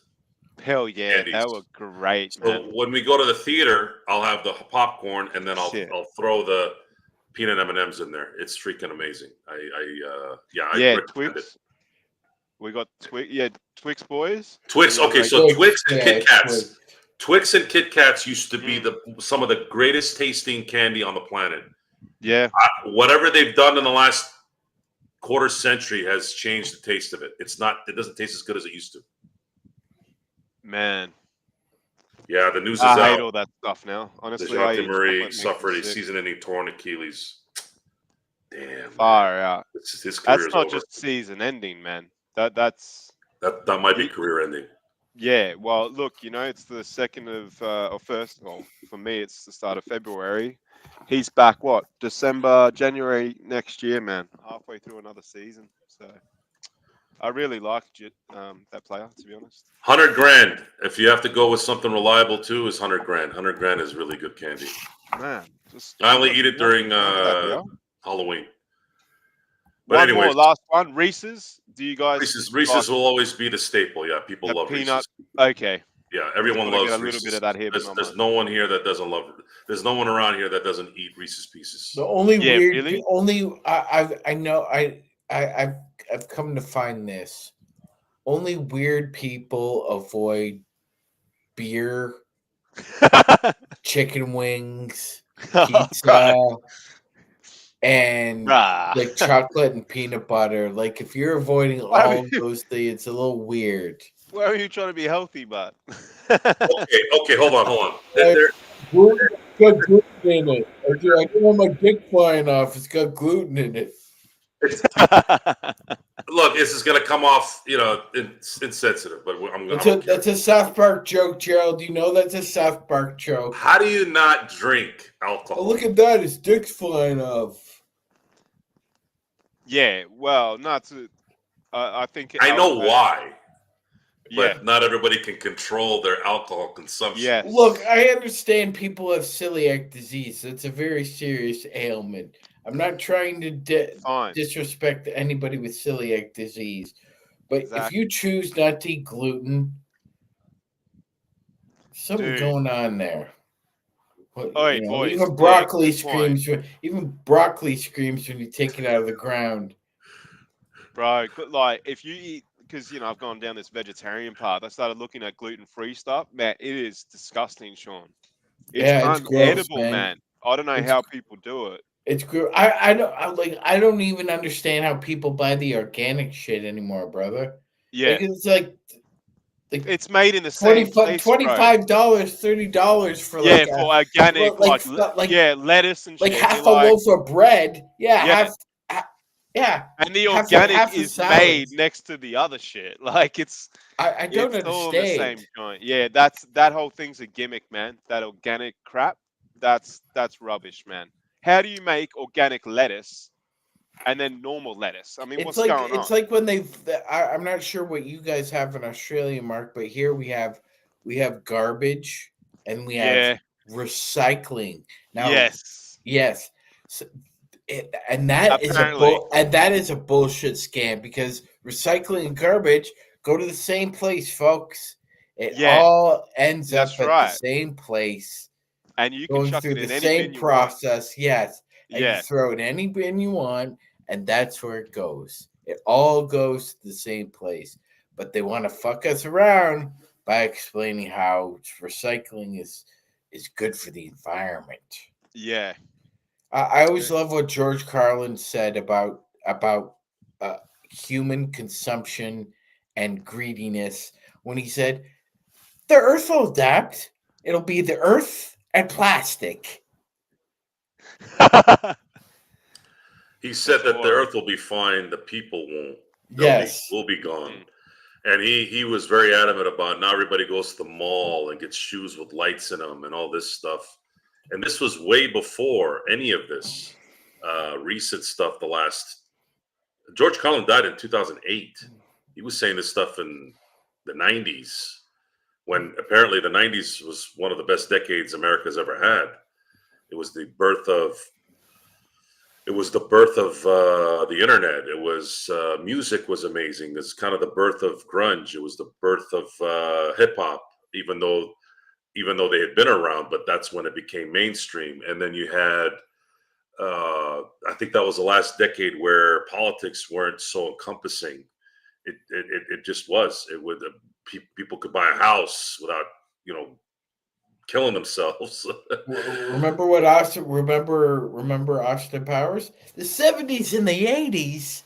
Hell yeah, candies. they were great, So man. when we go to the theater, I'll have the popcorn, and then I'll throw the peanut M&Ms in there. It's freaking amazing. I recommend Twix. it. We got Twix. Yeah, Twix boys. Twix. Okay, so Twix and Kit Kats. Twix and Kit Kats used to be some of the greatest tasting candy on the planet. Yeah. Whatever they've done in the last quarter century has changed the taste of it. It doesn't taste as good as it used to. Man. Yeah, the news is I hate out. all that stuff now. Honestly, DeJounte Murray suffered a season-ending torn Achilles. Damn. Far out. His career that's is not over. just season-ending, man. That might be career-ending. Yeah. Well, look, it's the second of or first. Well, for me, it's the start of February. He's back. What? January next year, man. Halfway through another season. So I really liked that player, to be honest. $100,000. If you have to go with something reliable too, is $100,000. $100,000 is really good candy. Man, I only eat it during Halloween. But one anyways, more, last one. Reese's. Do you guys? Reese's will always be the staple. Yeah, people love peanut. Reese's. Okay. Yeah, everyone loves get a Reese's. little bit of that here. There's no one here that doesn't love it. There's no one around here that doesn't eat Reese's Pieces. The only weird, really? I've come to find this. Only weird people avoid beer, chicken wings, pizza, and like chocolate and peanut butter. Like if you're avoiding all of those things, it's a little weird. Why are you trying to be healthy, bud? Okay, hold on. It's got gluten in it. I don't want my dick flying off. It's got gluten in it. Look, this is going to come off, insensitive, but That's a South Park joke, Gerald. You know that's a South Park joke. How do you not drink alcohol? Oh, look at that. His dick's flying off. Yeah, well, not to. I think. I know why. Yeah. But not everybody can control their alcohol consumption. Yes. Look, I understand people have celiac disease. It's a very serious ailment. I'm not trying to disrespect anybody with celiac disease. But if you choose not to eat gluten, something going on there. Boys, even broccoli screams. Even broccoli screams when you take it out of the ground. Bro, like if you eat, because I've gone down this vegetarian path. I started looking at gluten-free stuff. Man, it is disgusting, Sean. It's unedible, man. I don't know how people do it. It's gross. I don't even understand how people buy the organic shit anymore, brother. Yeah, it's like it's made in the same place, $25, $30 for for organic, lettuce and shit. Like half a loaf of bread. Yeah. And the organic is made next to the other shit. Like I don't understand. All in the same joint. Yeah, that whole thing's a gimmick, man. That organic crap, that's rubbish, man. How do you make organic lettuce and then normal lettuce? I mean, what's going on? It's like when I'm not sure what you guys have in Australia, Mark, but here we have garbage and we have recycling. Now, yes. So, that is a bullshit scam because recycling and garbage Go to the same place, folks. It Yeah, all ends up that's at the right. same place. And you can Going chuck through it the in any same bin you want. process, yes. And you Yeah, throw it in any bin you want, and that's where it goes. It all goes to the same place. But they want to fuck us around by explaining how recycling is good for the environment. yeah. I always love what George Carlin said about human consumption and greediness when he said, "The Earth will adapt. It'll be the Earth and plastic." He said that the Or- Earth will be fine, the people won't. Yes. We'll be gone. Mm. And he was very adamant about now everybody goes to the mall and gets shoes with lights in them and all this stuff. And this was way before any of this recent stuff. George Carlin died in 2008. He was saying this stuff in the 90s when apparently the 90s was one of the best decades America's ever had. It was the birth of the internet. It was music was amazing. It's kind of the birth of grunge. It was the birth of hip hop, even though they had been around, but that's when it became mainstream. And then you had, I think that was the last decade where politics weren't so encompassing. It just was. It would people could buy a house without killing themselves. Remember what Austin? Remember Austin Powers? The 70s and the 80s.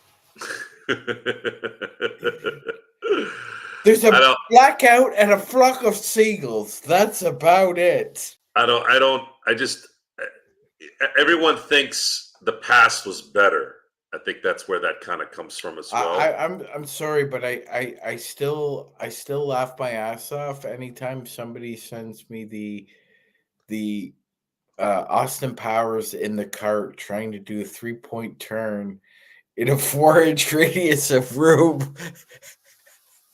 There's a blackout and a flock of seagulls. That's about it. Everyone thinks the past was better. I think that's where that kind of comes from as well. I'm sorry, but I still laugh my ass off anytime somebody sends me the Austin Powers in the cart trying to do a 3-point turn in a 4-inch radius of room.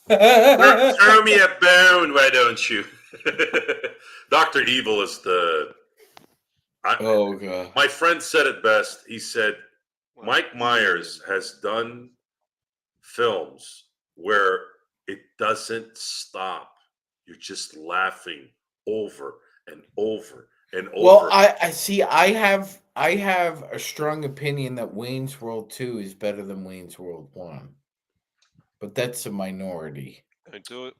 Throw me a bone, why don't you? Dr. Evil is oh god. My friend said it best. He said, Mike Myers has done films where it doesn't stop. You're just laughing over and over and over. Well, I see. I have a strong opinion that Wayne's World 2 is better than Wayne's World 1, but that's a minority. Don't do it.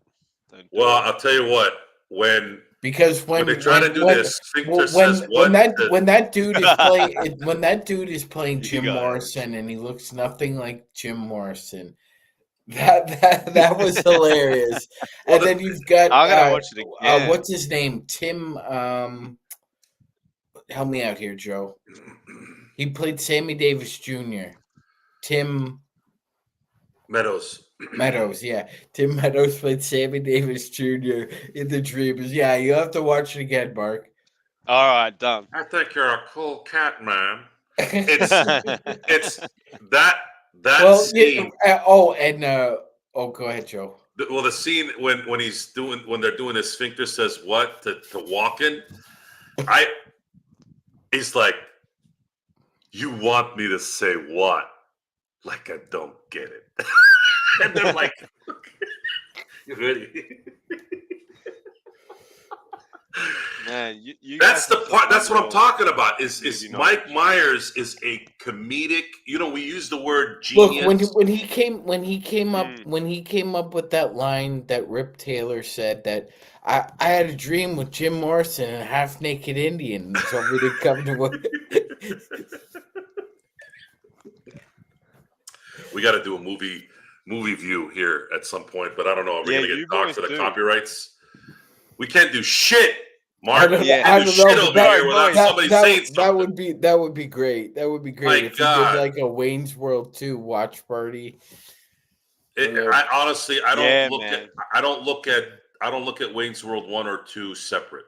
I'll tell you what. When they try to do this, when that dude is playing Jim Morrison and he looks nothing like Jim Morrison, that was hilarious. And then you've got I'm gonna watch it again. What's his name? Tim. Help me out here, Joe. He played Sammy Davis Jr. Tim Meadows, yeah. Tim Meadows played Sammy Davis Jr. in The Dreamers. Yeah, you have to watch it again, Mark. All right, done. I think you're a cool cat, man. It's that scene. Go ahead, Joe. The scene when they're doing his sphincter says what to walk in. He's like, you want me to say what? Like I don't get it. And they're like, you ready? Man, you that's the part. That's what I'm talking about. Is Mike Myers is a comedic. We use the word genius. Look, when he came up with that line that Rip Taylor said that I had a dream with Jim Morrison and a half naked Indian and told me to come to work. We got to do a movie view here at some point, but I don't know. Are we going to get docked for the copyrights? We can't do shit, Mark. I don't know. That would be great. That would be great if you did like a Wayne's World 2 watch party. I don't look at Wayne's World 1 or 2 separate.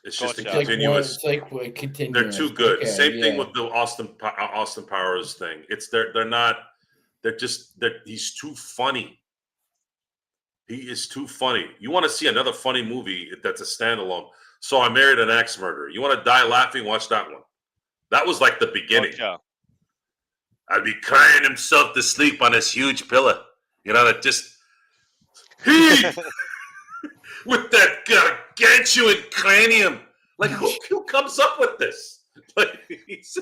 It's just a continuous. It's like continuous. They're too good. Okay, Same thing with the Austin Powers thing. They're not. He's too funny. He is too funny. You want to see another funny movie that's a standalone. So I Married an Axe Murderer. You want to die laughing? Watch that one. That was like the beginning. Gotcha. I'd be crying himself to sleep on this huge pillow. That just He with that gargantuan cranium. Like, who comes up with this? Like, he's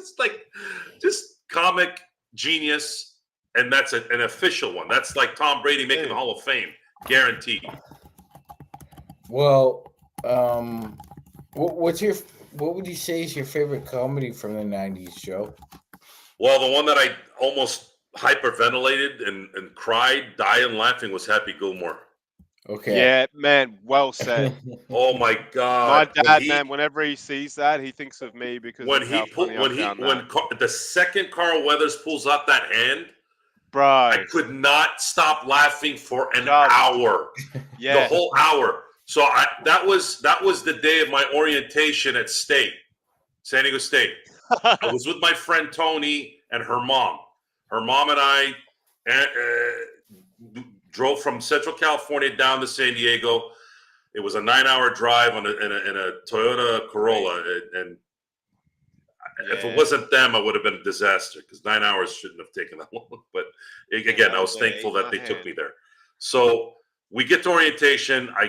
just comic genius, and that's an official one. That's like Tom Brady making the Hall of Fame, guaranteed. Well, what would you say is your favorite comedy from the 90s, Joe? Well, the one that I almost hyperventilated and cried, dying laughing was Happy Gilmore. Okay. Yeah, man, well said. Oh my God! My dad, man, whenever he sees that, he thinks of me because when of he how funny I found that. the second Carl Weathers pulls out that hand, Bro, I could not stop laughing for an Just- hour. yeah, The whole hour. So that was the day of my orientation at State, San Diego State. I was with my friend Tony and her mom. Her mom and I drove from Central California down to San Diego. It was a 9-hour drive in a Toyota Corolla, and if it wasn't them, I would have been a disaster because 9 hours shouldn't have taken that long. But again, I was thankful that they took me there. So we get to orientation. We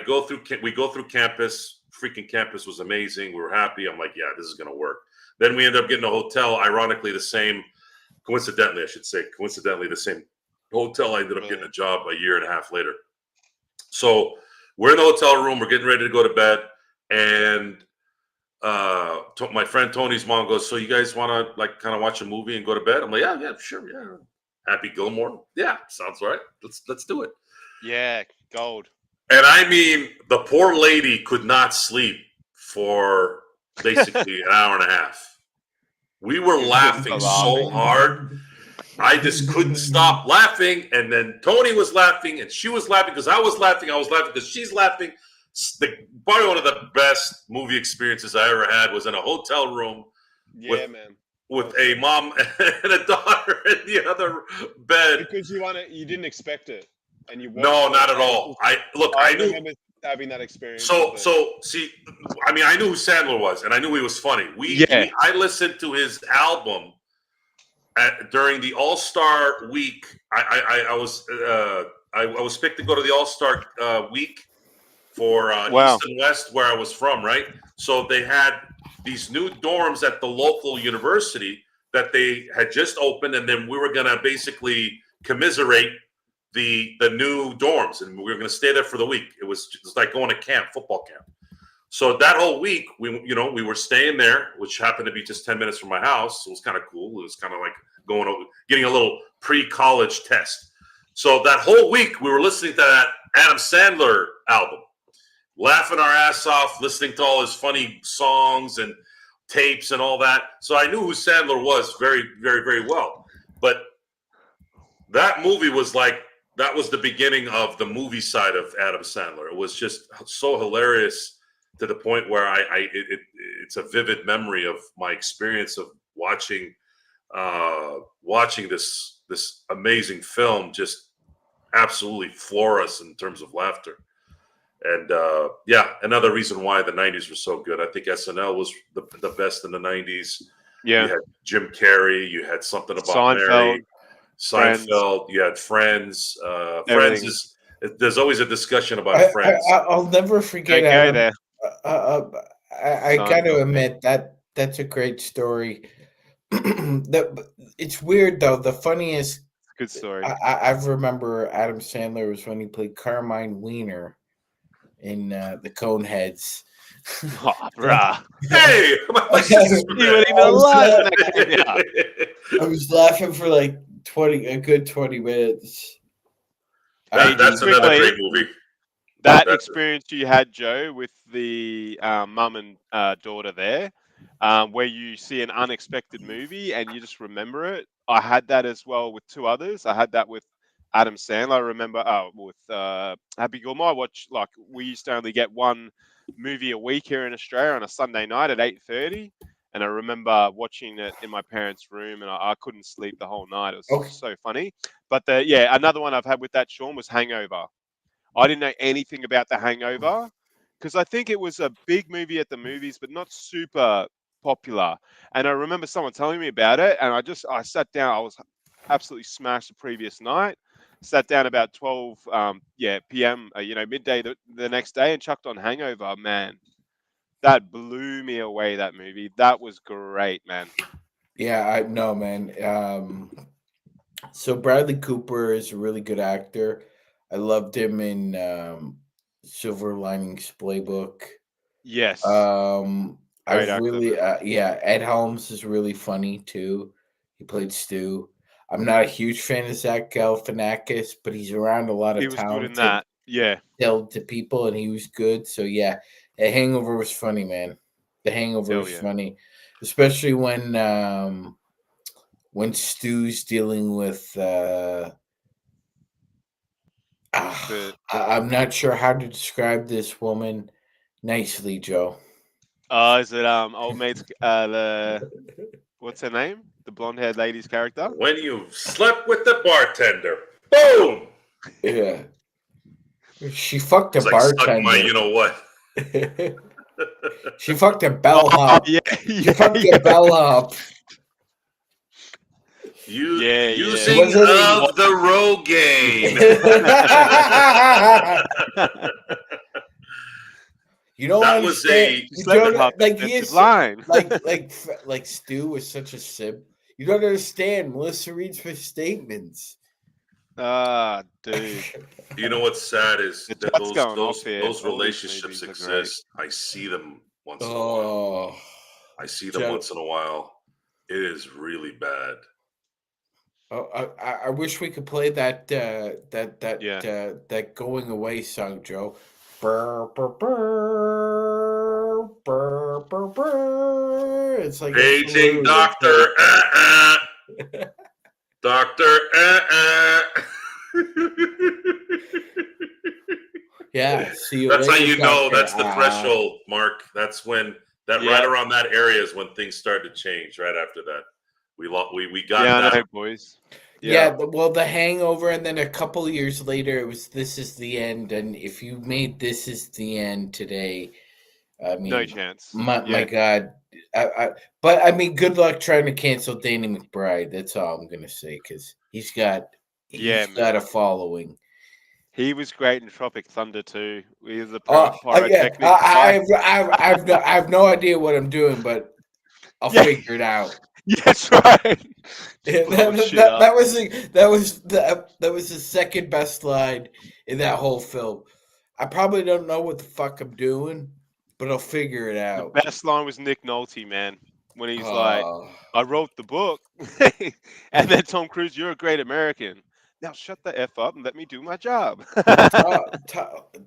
go through campus. Freaking campus was amazing. We were happy. I'm like, yeah, this is going to work. Then we end up getting a hotel. Ironically, coincidentally, the same hotel I ended up getting a job a year and a half later. So we're in the hotel room. We're getting ready to go to bed. And my friend Tony's mom goes, so you guys want to like kind of watch a movie and go to bed? I'm like, yeah, sure. Yeah. Happy Gilmore. Yeah, sounds right. Let's do it. yeah, gold. And I mean, the poor lady could not sleep for basically an hour and a half. We were laughing so hard. I just couldn't stop laughing. And then Tony was laughing, and she was laughing because I was laughing. I was laughing because she's laughing. Probably one of the best movie experiences I ever had was in a hotel room with a mom and a daughter in the other bed. Because you didn't expect it. And you no, not at all. I remember having that experience. So see, I mean, I knew who Sandler was, and I knew he was funny. I listened to his album during the All-Star week. I was picked to go to the All-Star week for East and West, where I was from. Right, so they had these new dorms at the local university that they had just opened, and then we were gonna basically commiserate the new dorms, and we were going to stay there for the week. It was like going to camp, football camp. So that whole week, we were staying there, which happened to be just 10 minutes from my house. So it was kind of cool. It was kind of like getting a little pre-college test. So that whole week, we were listening to that Adam Sandler album, laughing our ass off, listening to all his funny songs and tapes and all that. So I knew who Sandler was very, very, very well. But that movie was that was the beginning of the movie side of Adam Sandler. It was just so hilarious to the point where it's a vivid memory of my experience of watching this amazing film just absolutely floor us in terms of laughter. And another reason why the 90s were so good. I think SNL was the best in the 90s. Yeah. You had Jim Carrey. You had Something About Seinfeld. Mary. Seinfeld, you had Friends. Friends there's always a discussion about Friends. I'll never forget. There. I got to admit that's a great story. It's weird though. The funniest good story. I remember Adam Sandler was when he played Carmine Wiener in the Coneheads. Oh, brah. Hey, I was laughing for like a good 20 minutes. That's another great movie. That experience you had, Joe, with the mum and daughter there, where you see an unexpected movie and you just remember it. I had that as well with two others. I had that with Adam Sandler. I remember with Happy Gilmore. We used to only get one movie a week here in Australia on a Sunday night at 8:30. And I remember watching it in my parents' room, and I couldn't sleep the whole night. It was so funny. But another one I've had with that, Sean, was Hangover. I didn't know anything about The Hangover because I think it was a big movie at the movies, but not super popular. And I remember someone telling me about it, and I sat down. I was absolutely smashed the previous night. Sat down about 12 p.m. Midday the next day and chucked on Hangover. Man, that blew me away. That movie, that was great, man. Yeah, I know, man. So Bradley Cooper is a really good actor. I loved him in Silver Linings Playbook. Yes, great I've actor, really, man. Ed Helms is really funny too. He played Stu. I'm not a huge fan of Zach Galifianakis, but he's around a lot He of was good in that. Yeah, talented people, and he was good. So yeah, The Hangover was funny, man. The Hangover hell was yeah. funny, especially when Stu's dealing with. The I'm not sure how to describe this woman nicely, Joe. is it old mate's the what's her name? The blonde-haired lady's character. When you slept with the bartender, boom. Yeah, she fucked a It's like suck my, bartender. you know what? She fucked a Oh bellhop. yeah, She yeah, fucked yeah. a bellhop. Yeah, yeah. Using Was it? of the Rogaine. You don't That was understand. a She You slept with don't half like the expensive he's line. like Stu was such a simp. You don't understand. Melissa reads her statements. Ah, dude. You know what's sad is The that chat's going off here. those All these relationships movies are great. exist. I see them once in a while. Oh, I see them Joe. once in a while. It is really bad. Oh, I wish we could play that Yeah. that going away song, Joe. Brr, brr, brr, brr, brr, brr. It's like a Paging flute. It's doctor. like- Doctor. Yeah, see you That's how later, you know doctor. that's the threshold, Mark. That's when that right Yeah. around that area is when things start to change. Right after that, we got Yeah, I that. know, boys. Yeah, well, The Hangover, and then a couple of years later, it was This Is the End. And if you made This Is the End today, I No mean, chance. my Yeah. God, but I mean, good luck trying to cancel Danny McBride. That's all I'm gonna say because Yeah, he's got man. a following. He was great in Tropic Thunder too. He was the Yeah, pyrotechnics guy. I have no idea what I'm doing, but I'll Yeah. figure it out. Yeah, that's right. Yeah, Just blow shit up. that was the second best line in that whole film. I probably don't know what the fuck I'm doing, but I'll figure it The out. best line was Nick Nolte, man, when he's like, Oh. "I wrote the book," and then Tom Cruise, "You're a great American. Now shut the f up and let me do my job."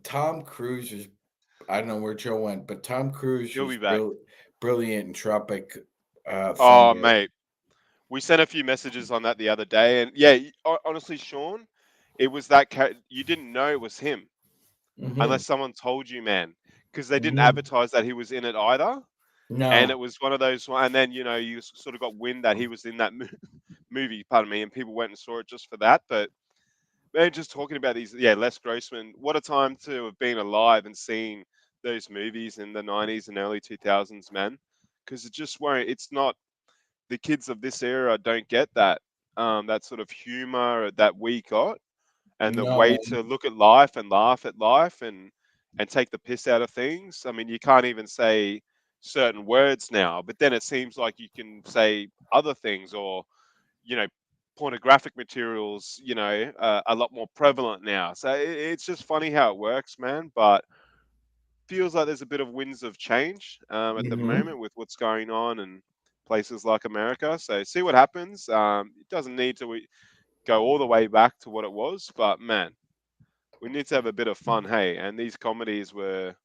Tom Cruise is. I don't know where Joe went, but Tom Cruise He'll was be back. brilliant in Tropic Oh, Thunder. mate, we sent a few messages on that the other day, and yeah, honestly, Sean, it was that you didn't know it was him Mhm, unless someone told you, man, because they didn't mhm. advertise that he was in it either. And No, it was one of those, and then you sort of got wind that he was in that movie, pardon me, and people went and saw it just for that. But man, just talking about these, yeah, Les Grossman, what a time to have been alive and seen those movies in the 90s and early 2000s, man. Because it just won't, it's not, the kids of this era don't get that sort of humor that we got, and the no, way man. to look at life and laugh at life and take the piss out of things. I mean, you can't even say certain words now, but then it seems like you can say other things, or you know, pornographic materials, a lot more prevalent now. So it's just funny how it works, man. But feels like there's a bit of winds of change at the Mhm. moment with what's going on in places like America. So see what happens. It doesn't need to go all the way back to what it was, but man, we need to have a bit of fun, hey. And these comedies were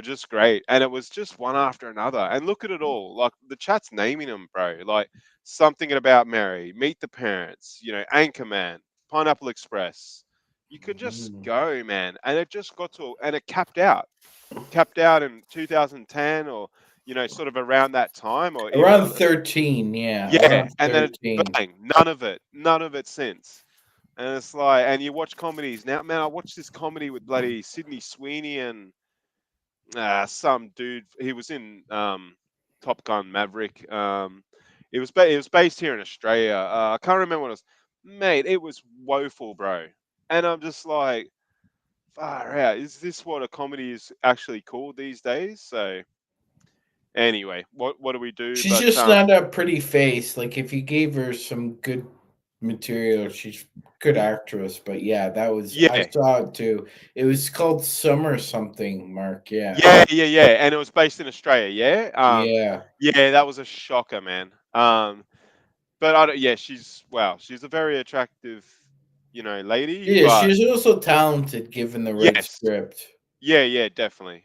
just great, and it was just one after another. And look at it all, like the chat's naming them, bro. Like Something About Mary, Meet the Parents, Anchorman, Pineapple Express. You could just Mhm. go, man, and it just got to, and it capped out in 2010, or sort of around that time, or even Around 13, yeah, yeah, around and then it 13. bang, none of it since. And it's like, and you watch comedies now, man. I watched this comedy with bloody Sydney Sweeney and some dude. He was in Top Gun Maverick. It was based here in Australia. I can't remember what it was. mate, it was woeful, bro. And I'm just like, far out. Is this what a comedy is actually called these days? So anyway, what do we do? She's But just not a pretty face. Like if you gave her some good material, she's a good actress. But yeah, that was I yeah, saw it too. It was called Summer something, Mark. Yeah. yeah, and it was based in Australia. Yeah, Yeah. yeah, that was a shocker, man. But I don't, yeah, she's wow, she's a very attractive, lady. Yeah, But she's also talented given the right yes, script. yeah, definitely.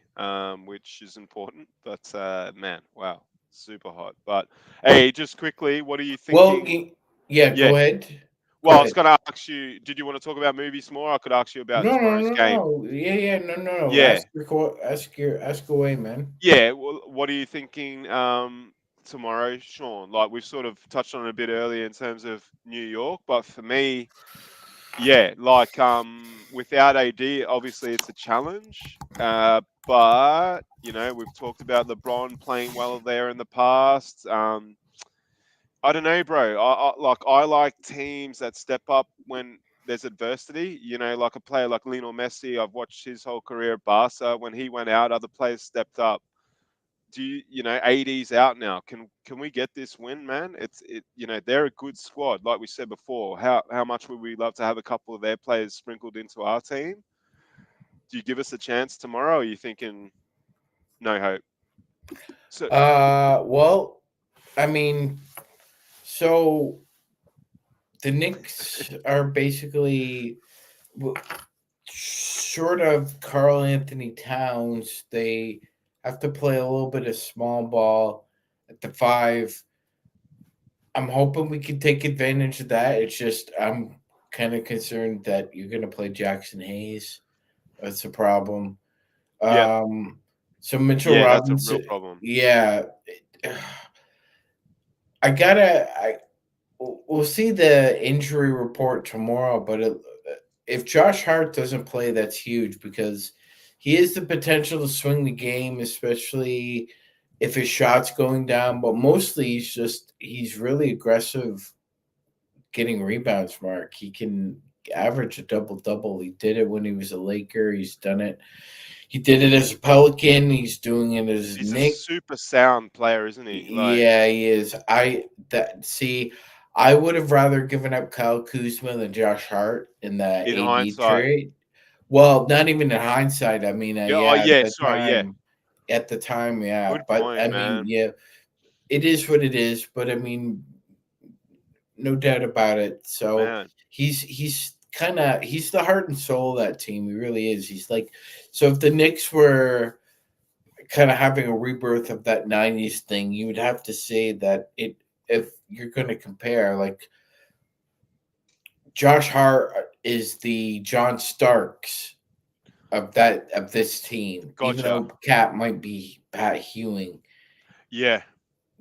Which is important. But man, wow, super hot. But hey, just quickly, what are you Well, thinking? yeah, Yeah. go ahead. Go Well, I was ahead. going to ask you, did you want to talk about movies more? I could ask you about No, no, tomorrow's no, game. no. Yeah, no. Yeah. Ask away, man. Yeah. Well, what are you thinking tomorrow, Sean? Like we've sort of touched on it a bit earlier in terms of New York, but for me, yeah, like without AD, obviously it's a challenge. But we've talked about LeBron playing well there in the past. I don't know, bro. I like teams that step up when there's adversity. Like a player like Lionel Messi. I've watched his whole career at Barca. When he went out, other players stepped up. AD's out now. Can we get this win, man? They're a good squad. Like we said before, how much would we love to have a couple of their players sprinkled into our team? Do you give us a chance tomorrow? Or are you thinking no hope? So Well, I mean, so the Knicks are basically short of Carl Anthony Towns. They have to play a little bit of small ball at the five. I'm hoping we can take advantage of that. It's just I'm kind of concerned that you're going to play Jackson Hayes. That's a problem. yeah, So Mitchell yeah, that's a real Robinson, problem. yeah, I gotta. We'll see the injury report tomorrow, but if Josh Hart doesn't play, that's huge because he has the potential to swing the game, especially if his shot's going down. But mostly, he's really aggressive getting rebounds. Mark, he can average a double double. He did it when he was a Laker. He's done it. He did it as a Pelican. He's doing it as a He's a Nick. super sound player, isn't he? Like Yeah, he is. I would have rather given up Kyle Kuzma than Josh Hart in the in AD hindsight. trade. Well, not even in hindsight. I mean, Yeah, oh yeah, yeah, sorry, yeah. at the time, yeah. Good But point, I mean, man. yeah, it is what it is. But I mean, no doubt about it. So Man. he's the heart and soul of that team. He really is. He's like, so if the Knicks were kind of having a rebirth of that 90s thing, you would have to say that if you're going to compare, like Josh Hart is the John Starks of this team, even Gotcha. though Cat might be Pat Hewing. Yeah.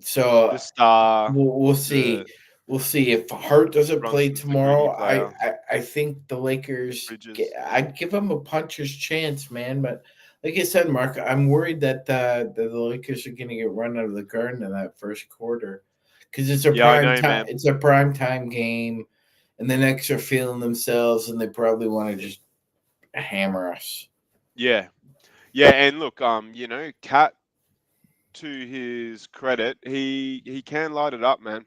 So The star, we'll the see. We'll see if Hart doesn't play Brunson's a gritty tomorrow. player. I think the Lakers. Bridges. I'd give them a puncher's chance, man. But like I said, Mark, I'm worried that the Lakers are going to get run out of the garden in that first quarter because it's a Yeah, I prime know, time. man. It's a prime time game, and the Knicks are feeling themselves, and they probably want to just hammer us. Yeah. Yeah, and look, Cat, to his credit, he can light it up, man.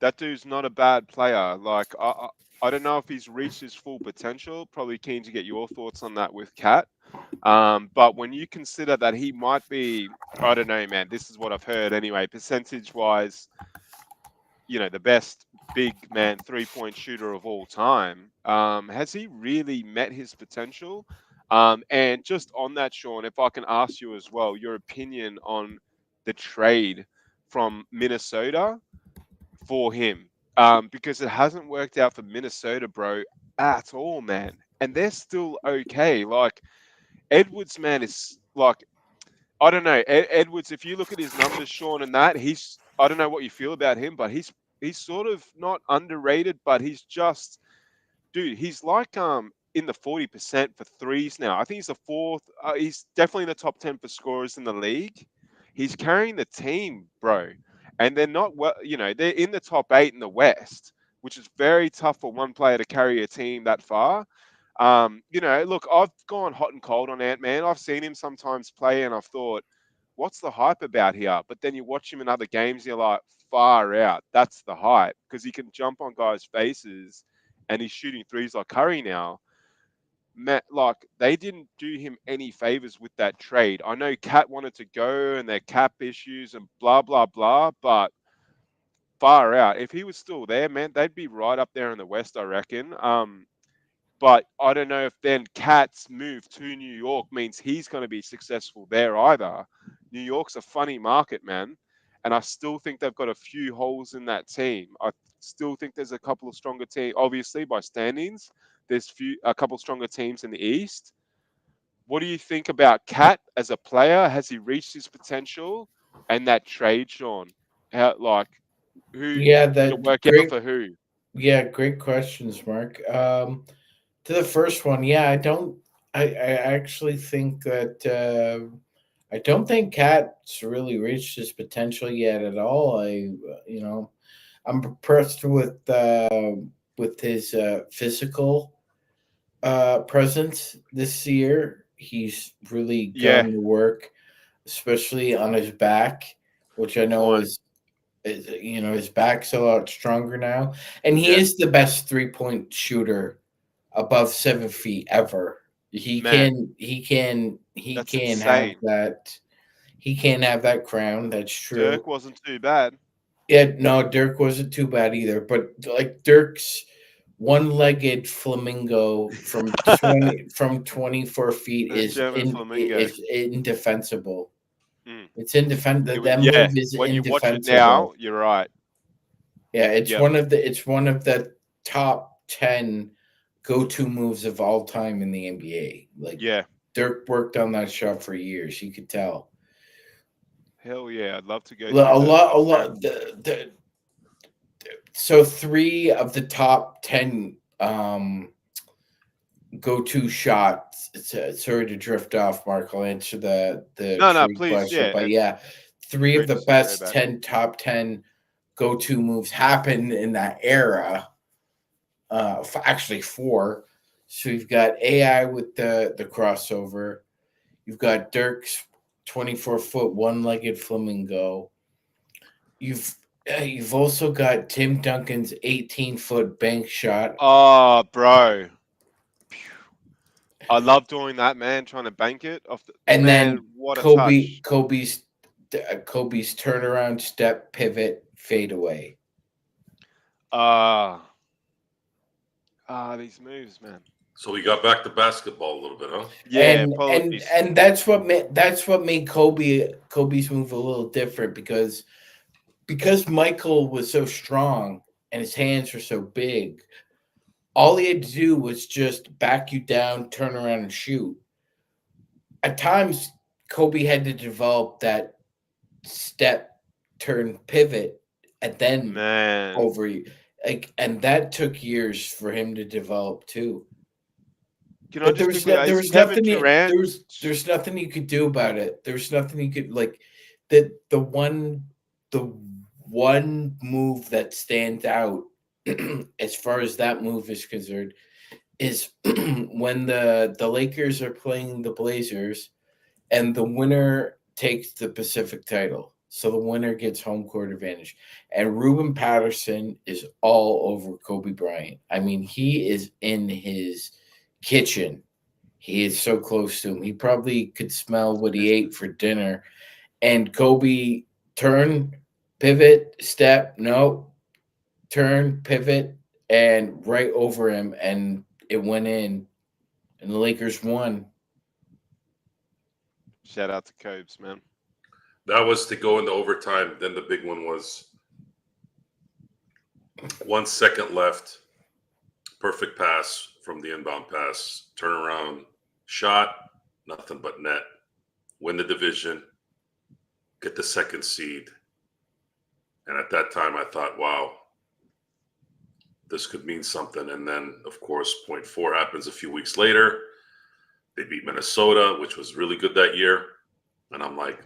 That dude's not a bad player. Like I don't know if he's reached his full potential. Probably keen to get your thoughts on that with Cat. But when you consider that he might be, I don't know, man. This is what I've heard anyway. Percentage wise, the best big man 3-point shooter of all time. Has he really met his potential? And just on that, Sean, if I can ask you as well, your opinion on the trade from Minnesota for him, because it hasn't worked out for Minnesota, bro, at all, man. And they're still okay. Like Edwards, man, is like I don't know. Edwards, if you look at his numbers, Sean, and that, I don't know what you feel about him, but he's sort of not underrated, but he's just, dude, he's like in the 40% for threes now. I think he's the fourth. He's definitely in the top 10 for scorers in the league. He's carrying the team, bro. And they're not well, they're in the top 8 in the West, which is very tough for one player to carry a team that far. Look, I've gone hot and cold on Ant-Man. I've seen him sometimes play and I've thought, what's the hype about here? But then you watch him in other games, you're like, far out. That's the hype, because he can jump on guys' faces and he's shooting threes like Curry now. Matt, like, they didn't do him any favors with that trade. I know Cat wanted to go and their cap issues and blah, blah, blah, but far out. If he was still there, man, they'd be right up there in the West, I reckon. But I don't know if then Cat's move to New York means he's going to be successful there either. New York's a funny market, man. And I still think they've got a few holes in that team. I still think there's a couple of stronger teams. Obviously, by standings, there's a couple stronger teams in the East. What do you think about Cat as a player? Has he reached his potential? And that trade, Sean, who Yeah, did it work great. out for who? Yeah, great questions, Mark. To the first one, yeah, I actually think that I don't think Cat's really reached his potential yet at all. I'm impressed with his physical presence this year. He's really gone to work, especially on his back, which I know is his back's a lot stronger now, and he is the best 3-point shooter above 7 feet ever. He can have that. He can't have that crown. That's true. Dirk wasn't too bad. Yeah, no, Dirk wasn't too bad either. But like Dirk's one-legged flamingo from 24 feet is indefensible. It's indefensible. That move is when indefensible. You watch it now, you're right. Yeah, it's one of the top 10 go-to moves of all time in the NBA. Dirk worked on that shot for years. You could tell. Hell yeah, I'd love to go. A lot. So 3 of the top 10 go-to shots. Sorry to drift off, Mark. I'll answer the please, question. But yeah, 3 of the best top 10 go-to moves happened in that era. Actually 4. So you've got AI with the crossover. You've got Dirk's 24-foot one-legged flamingo. You've also got Tim Duncan's 18-foot bank shot. Oh, bro. I love doing that, man, trying to bank it off then what Kobe's turnaround step pivot fade away. These moves, man. So we got back to basketball a little bit, huh? Yeah, and that's what made Kobe's move a little different because Michael was so strong and his hands were so big. All he had to do was just back you down, turn around, and shoot. At times, Kobe had to develop that step, turn, pivot, and then over you. And that took years for him to develop too. There's nothing you could do about it. There's nothing you could the one move that stands out as far as that move is concerned is when the Lakers are playing the Blazers and the winner takes the Pacific title. So the winner gets home court advantage. And Ruben Patterson is all over Kobe Bryant. I mean, he is in his kitchen. He is so close to him. He probably could smell what he ate for dinner. And Kobe turn, pivot, step, no, turn, pivot, and right over him. And it went in. And the Lakers won. Shout out to Cobes, man. That was to go into overtime. Then the big one was 1 second left. Perfect pass from the inbound pass. Turnaround shot. Nothing but net. Win the division. Get the second seed. And at that time, I thought, wow, this could mean something. And then, of course, 0.4 happens a few weeks later. They beat Minnesota, which was really good that year. And I'm like,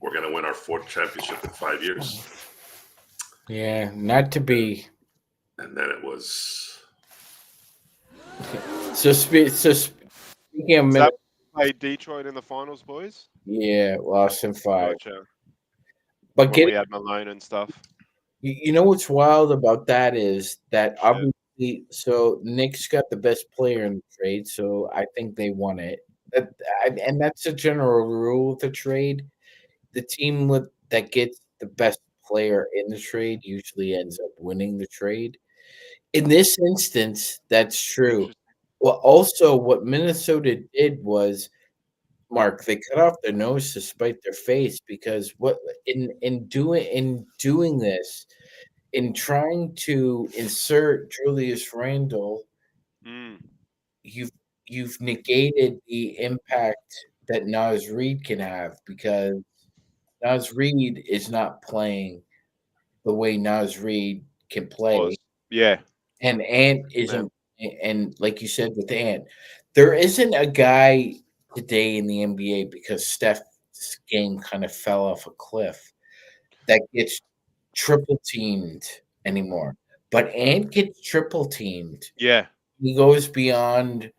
we're going to win our 4th championship in 5 years. Yeah, not to be. And then it was So speaking of Is Minnesota, that play Detroit in the finals, boys? yeah, lost in 5. Gotcha. But When we had Malone and stuff. you know what's wild about that is that Shit. obviously, so Knicks got the best player in the trade, so I think they won it. And that's a general rule with the trade. The team that gets the best player in the trade usually ends up winning the trade. In this instance, that's true. Interesting. Well, also what Minnesota did was, Mark, they cut off their nose to spite their face because what in doing this, in trying to insert Julius Randle, Mm. you've you've negated the impact that Naz Reid can have because Naz Reid is not playing the way Naz Reid can play, Was. Yeah. and Ant Man. isn't. And like you said with Ant, there isn't a guy today in the NBA because Steph's game kind of fell off a cliff that gets triple teamed anymore. But Ant gets triple teamed. Yeah. He goes beyond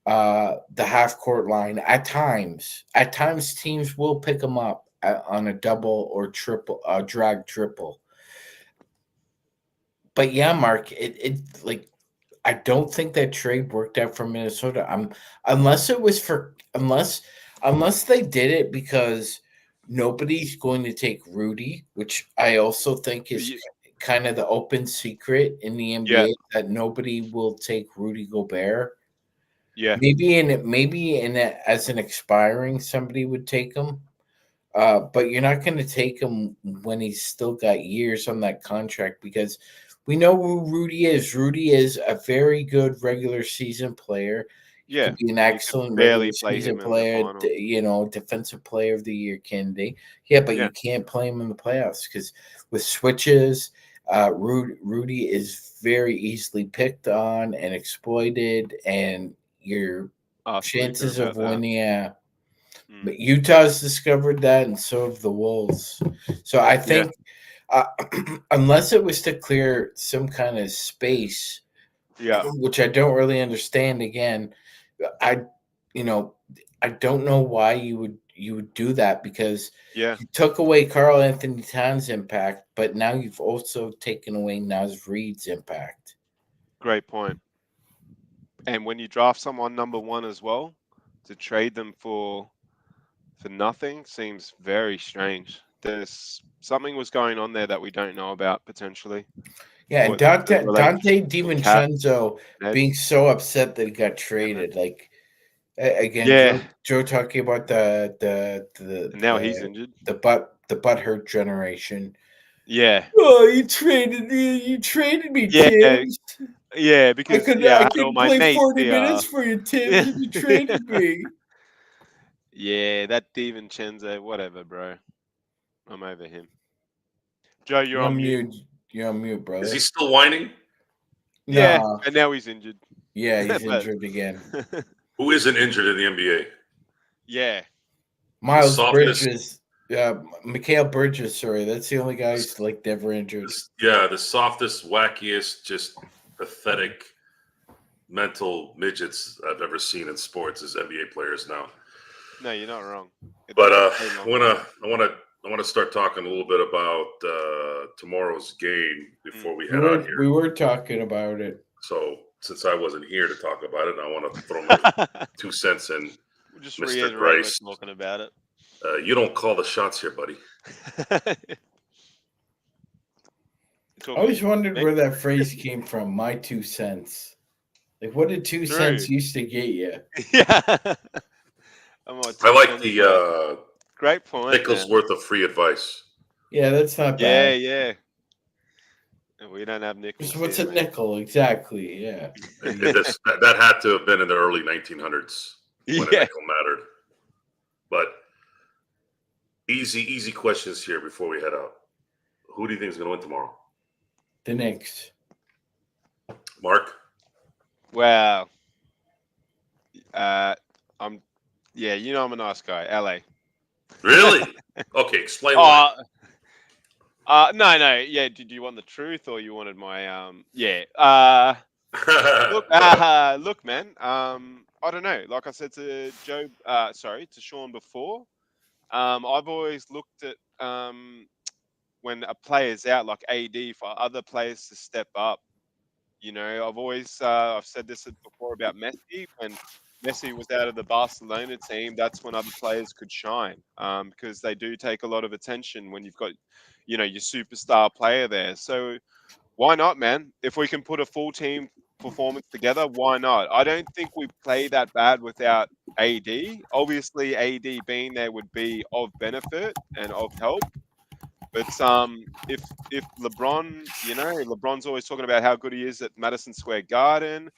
the half court line at times. At times, teams will pick him up on a double or triple, drag triple. But yeah, Mark, it like I don't think that trade worked out for Minnesota. Unless it was for unless they did it because nobody's going to take Rudy, which I also think is Ye- kind of the open secret in the Yeah. NBA that nobody will take Rudy Gobert. Yeah. As an expiring, somebody would take him. But you're not going to take him when he's still got years on that contract because we know who Rudy is. Rudy is a very good regular season player. He Yeah. could be an You could excellent barely regular play season him in the player, finals. defensive player of the year candidate. Yeah, but Yeah. you can't play him in the playoffs because with switches, Rudy is very easily picked on and exploited, and your Ask Luka chances of about that. winning. Yeah. Mm. But Utah's discovered that, and so have the Wolves. So I think, unless it was to clear some kind of space, Yeah. which I don't really understand. Again, I, you know, I don't know why you would do that because Yeah. you took away Carl Anthony Towns' impact, but now you've also taken away Naz Reid's impact. Great point. And when you draft someone number 1 as well, to trade them for nothing seems very strange. There's something was going on there that we don't know about potentially. Yeah, and What the Dante relationship between Cat DiVincenzo and Ed. being so upset that he got traded, like. Again, Yeah. Joe talking about And now he's injured. the butthurt generation. Yeah. Oh, you traded me, Yeah. Tibbs. Yeah. Because I I had all couldn't my play mates 40 here. minutes for you, Tibbs, Yeah. and you traded me. Yeah, that DiVincenzo, whatever, bro. I'm over him. Joe, you're You're on mute. You're on mute, brother. is he still whining? Yeah, No. and now he's injured. Yeah, he's But- injured again. Who isn't injured in the NBA? Yeah. Miles softest- Bridges. Mikhail Bridges, sorry. That's the only guy who's like never injured. Yeah, the softest, wackiest, just pathetic mental midgets I've ever seen in sports is NBA players now. No, you're not wrong. It But doesn't take long. I want to start talking a little bit about tomorrow's game before we head out here. We were talking about it. So since I wasn't here to talk about it, I want to throw my 2 cents in. We'll just Mr. reiterate Grice. we're talking about it. You don't call the shots here, buddy. I always wondered where that phrase came from. My 2 cents. Like, what did 2 cents used to get you? Yeah. I like the great point. nickel's Man. worth of free advice. Yeah, that's not bad. Yeah. And we don't have nickels. What's here, a man. nickel? Exactly. Yeah. That had to have been in the early 1900s when a Yeah. nickel mattered. But easy questions here before we head out. Who do you think is going to win tomorrow? The Knicks. Mark? Wow. I'm a nice guy. LA. Really? Okay, explain why. No. Yeah. Did you want the truth or you wanted my Yeah. Look, man. I don't know. Like I said to to Sean before. I've always looked at when a player's out, like AD, for other players to step up. You know, I've said this before about Messi. When Messi was out of the Barcelona team, that's when other players could shine, because they do take a lot of attention when you've got, your superstar player there. So why not, man? If we can put a full team performance together, why not? I don't think we play that bad without AD. Obviously, AD being there would be of benefit and of help. But if LeBron, LeBron's always talking about how good he is at Madison Square Garden.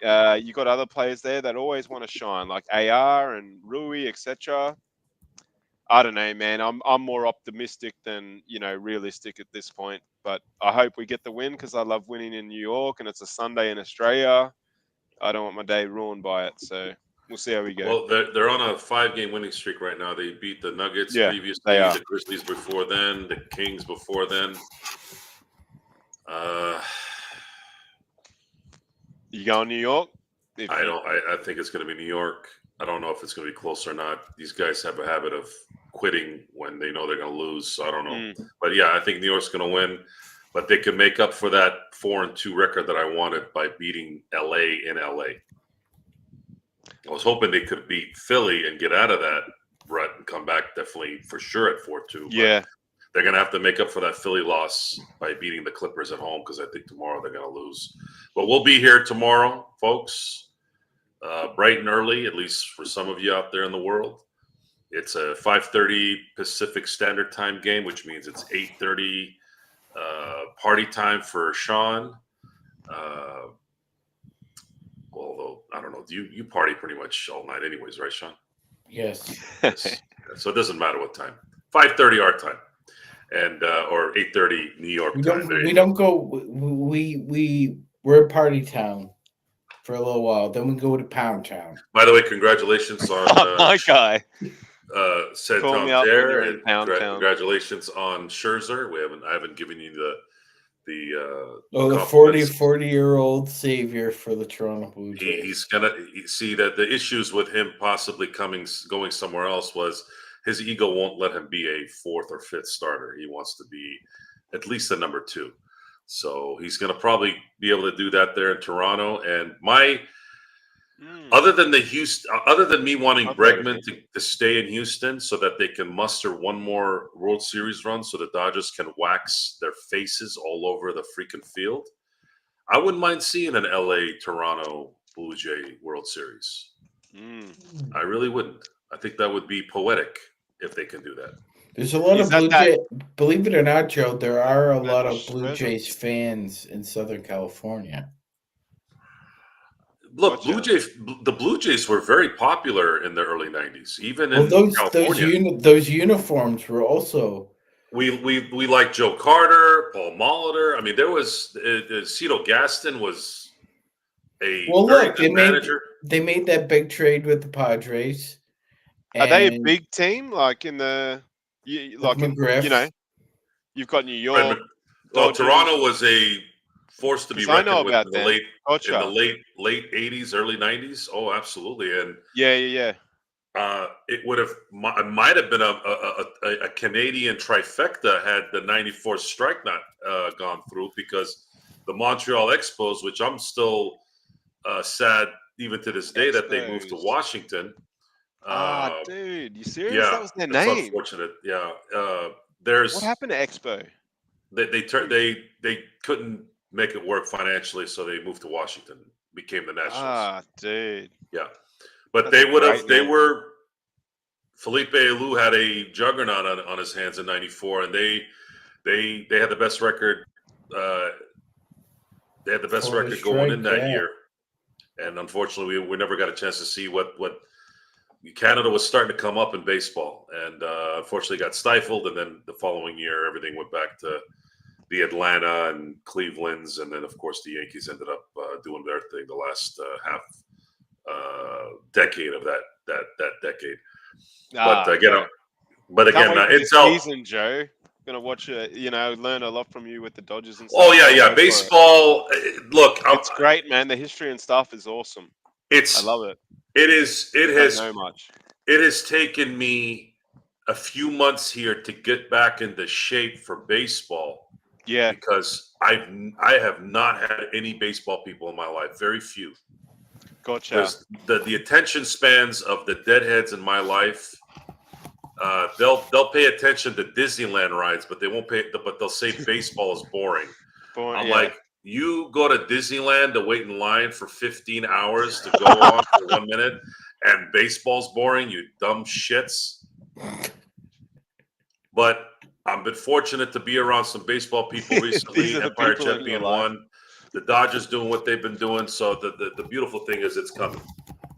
You got other players there that always want to shine, like AR and Rui, etc. I don't know, man. I'm more optimistic than realistic at this point. But I hope we get the win because I love winning in New York, and it's a Sunday in Australia. I don't want my day ruined by it. So we'll see how we go. Well, they're on a 5-game winning streak right now. They beat the Nuggets previously, they are. the Grizzlies before then, the Kings before then. You going New York? I think it's going to be New York. I don't know if it's going to be close or not. These guys have a habit of quitting when they know they're going to lose. So I don't know. But yeah, I think New York's going to win. But they can make up for that 4-2 record that I wanted by beating LA in LA. I was hoping they could beat Philly and get out of that rut and come back definitely for sure at 4-2. Yeah. They're going to have to make up for that Philly loss by beating the Clippers at home because I think tomorrow they're going to lose. But we'll be here tomorrow, folks, bright and early, at least for some of you out there in the world. It's a 5:30 Pacific Standard Time game, which means it's 8:30 party time for Sean. Although, I don't know, you party pretty much all night anyways, right, Sean? Yes. So it doesn't matter what time. 5:30 our time. And or 8:30 New York time. We don't go. We're party town for a little while. Then we go to Pound Town. By the way, congratulations on my guy. Santander, and congratulations on Scherzer. I haven't given you the 40-year-old savior for the Toronto Blue Jays. He's gonna see that the issues with him possibly going somewhere else was his ego won't let him be a 4th or 5th starter. He wants to be at least a number 2. So he's going to probably be able to do that there in Toronto. And other than me wanting Bregman to stay in Houston so that they can muster one more World Series run so the Dodgers can wax their faces all over the freaking field, I wouldn't mind seeing an LA-Toronto Blue Jay World Series. I really wouldn't. I think that would be poetic if they can do that. There's a lot of Blue Jays. Believe it or not, Joe, there are a lot of Blue Jays fans in Southern California. Look, the Blue Jays were very popular in the early 90s, even in California. Those uniforms were also. We liked Joe Carter, Paul Molitor. I mean, there was Cito Gaston was a very good manager. They made that big trade with the Padres. Are they a big team? Like in the McGriff? You've got New York. Well, Toronto was a force to be reckoned with in the late 80s, early 90s. Oh, absolutely. And yeah. It might have been a Canadian trifecta had the 94 strike not gone through, because the Montreal Expos, which I'm still sad even to this day that they moved to Washington. Dude, you serious? Yeah, that was their name. Unfortunate. Yeah. What happened to Expo? They couldn't make it work financially, so they moved to Washington, became the Nationals. Dude. Yeah. But they were Felipe Alou had a juggernaut on his hands in '94, and they had the best record. They had the best record going in that year, and unfortunately, we never got a chance to see what Canada was starting to come up in baseball, and unfortunately got stifled. And then the following year, everything went back to the Atlanta and Cleveland's, and then of course the Yankees ended up doing their thing the last half decade of that decade. But again, it's season, Joe. gonna watch it. Learn a lot from you with the Dodgers and stuff. Oh yeah, I'll yeah. go for it. Baseball. Look, It's great, man. The history and stuff is awesome. I love it. It is. It Don't has. know much. It has taken me a few months here to get back into shape for baseball. Yeah, Because I have not had any baseball people in my life. Very few. gotcha. Because the attention spans of the deadheads in my life, they'll pay attention to Disneyland rides, but they won't pay. But they'll say baseball is boring. I'm like, you go to Disneyland to wait in line for 15 hours to go on for 1 minute, and baseball's boring, you dumb shits. But I've been fortunate to be around some baseball people recently. These are the Empire people in Jet your being life. one. The Dodgers doing what they've been doing. So the beautiful thing is it's coming.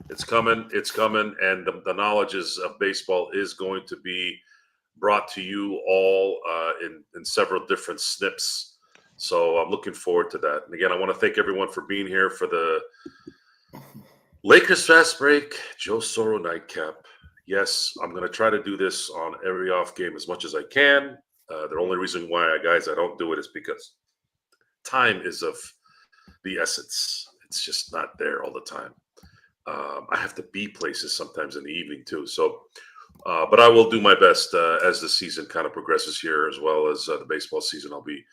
It's coming. It's coming. And the knowledge of baseball is going to be brought to you all in several different snips. So I'm looking forward to that. And again, I want to thank everyone for being here for the Lakers Fast Break, Joe Soro Nightcap. Yes, I'm going to try to do this on every off game as much as I can. The only reason why, guys, I don't do it is because time is of the essence. It's just not there all the time. I have to be places sometimes in the evening too. So, but I will do my best as the season kind of progresses here, as well as the baseball season. I'll be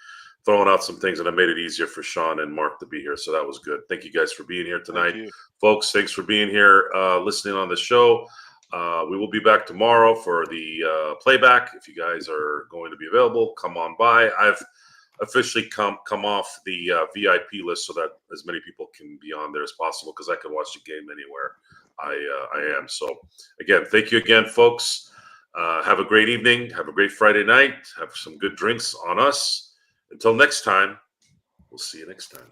throwing out some things, and I made it easier for Sean and Mark to be here. So that was good. Thank you guys for being here tonight. Folks, thanks for being here, listening on the show. We will be back tomorrow for the playback. If you guys are going to be available, come on by. I've officially come off the VIP list so that as many people can be on there as possible, because I can watch the game anywhere I am. So again, thank you again, folks. Have a great evening. Have a great Friday night. Have some good drinks on us. Until next time, we'll see you next time.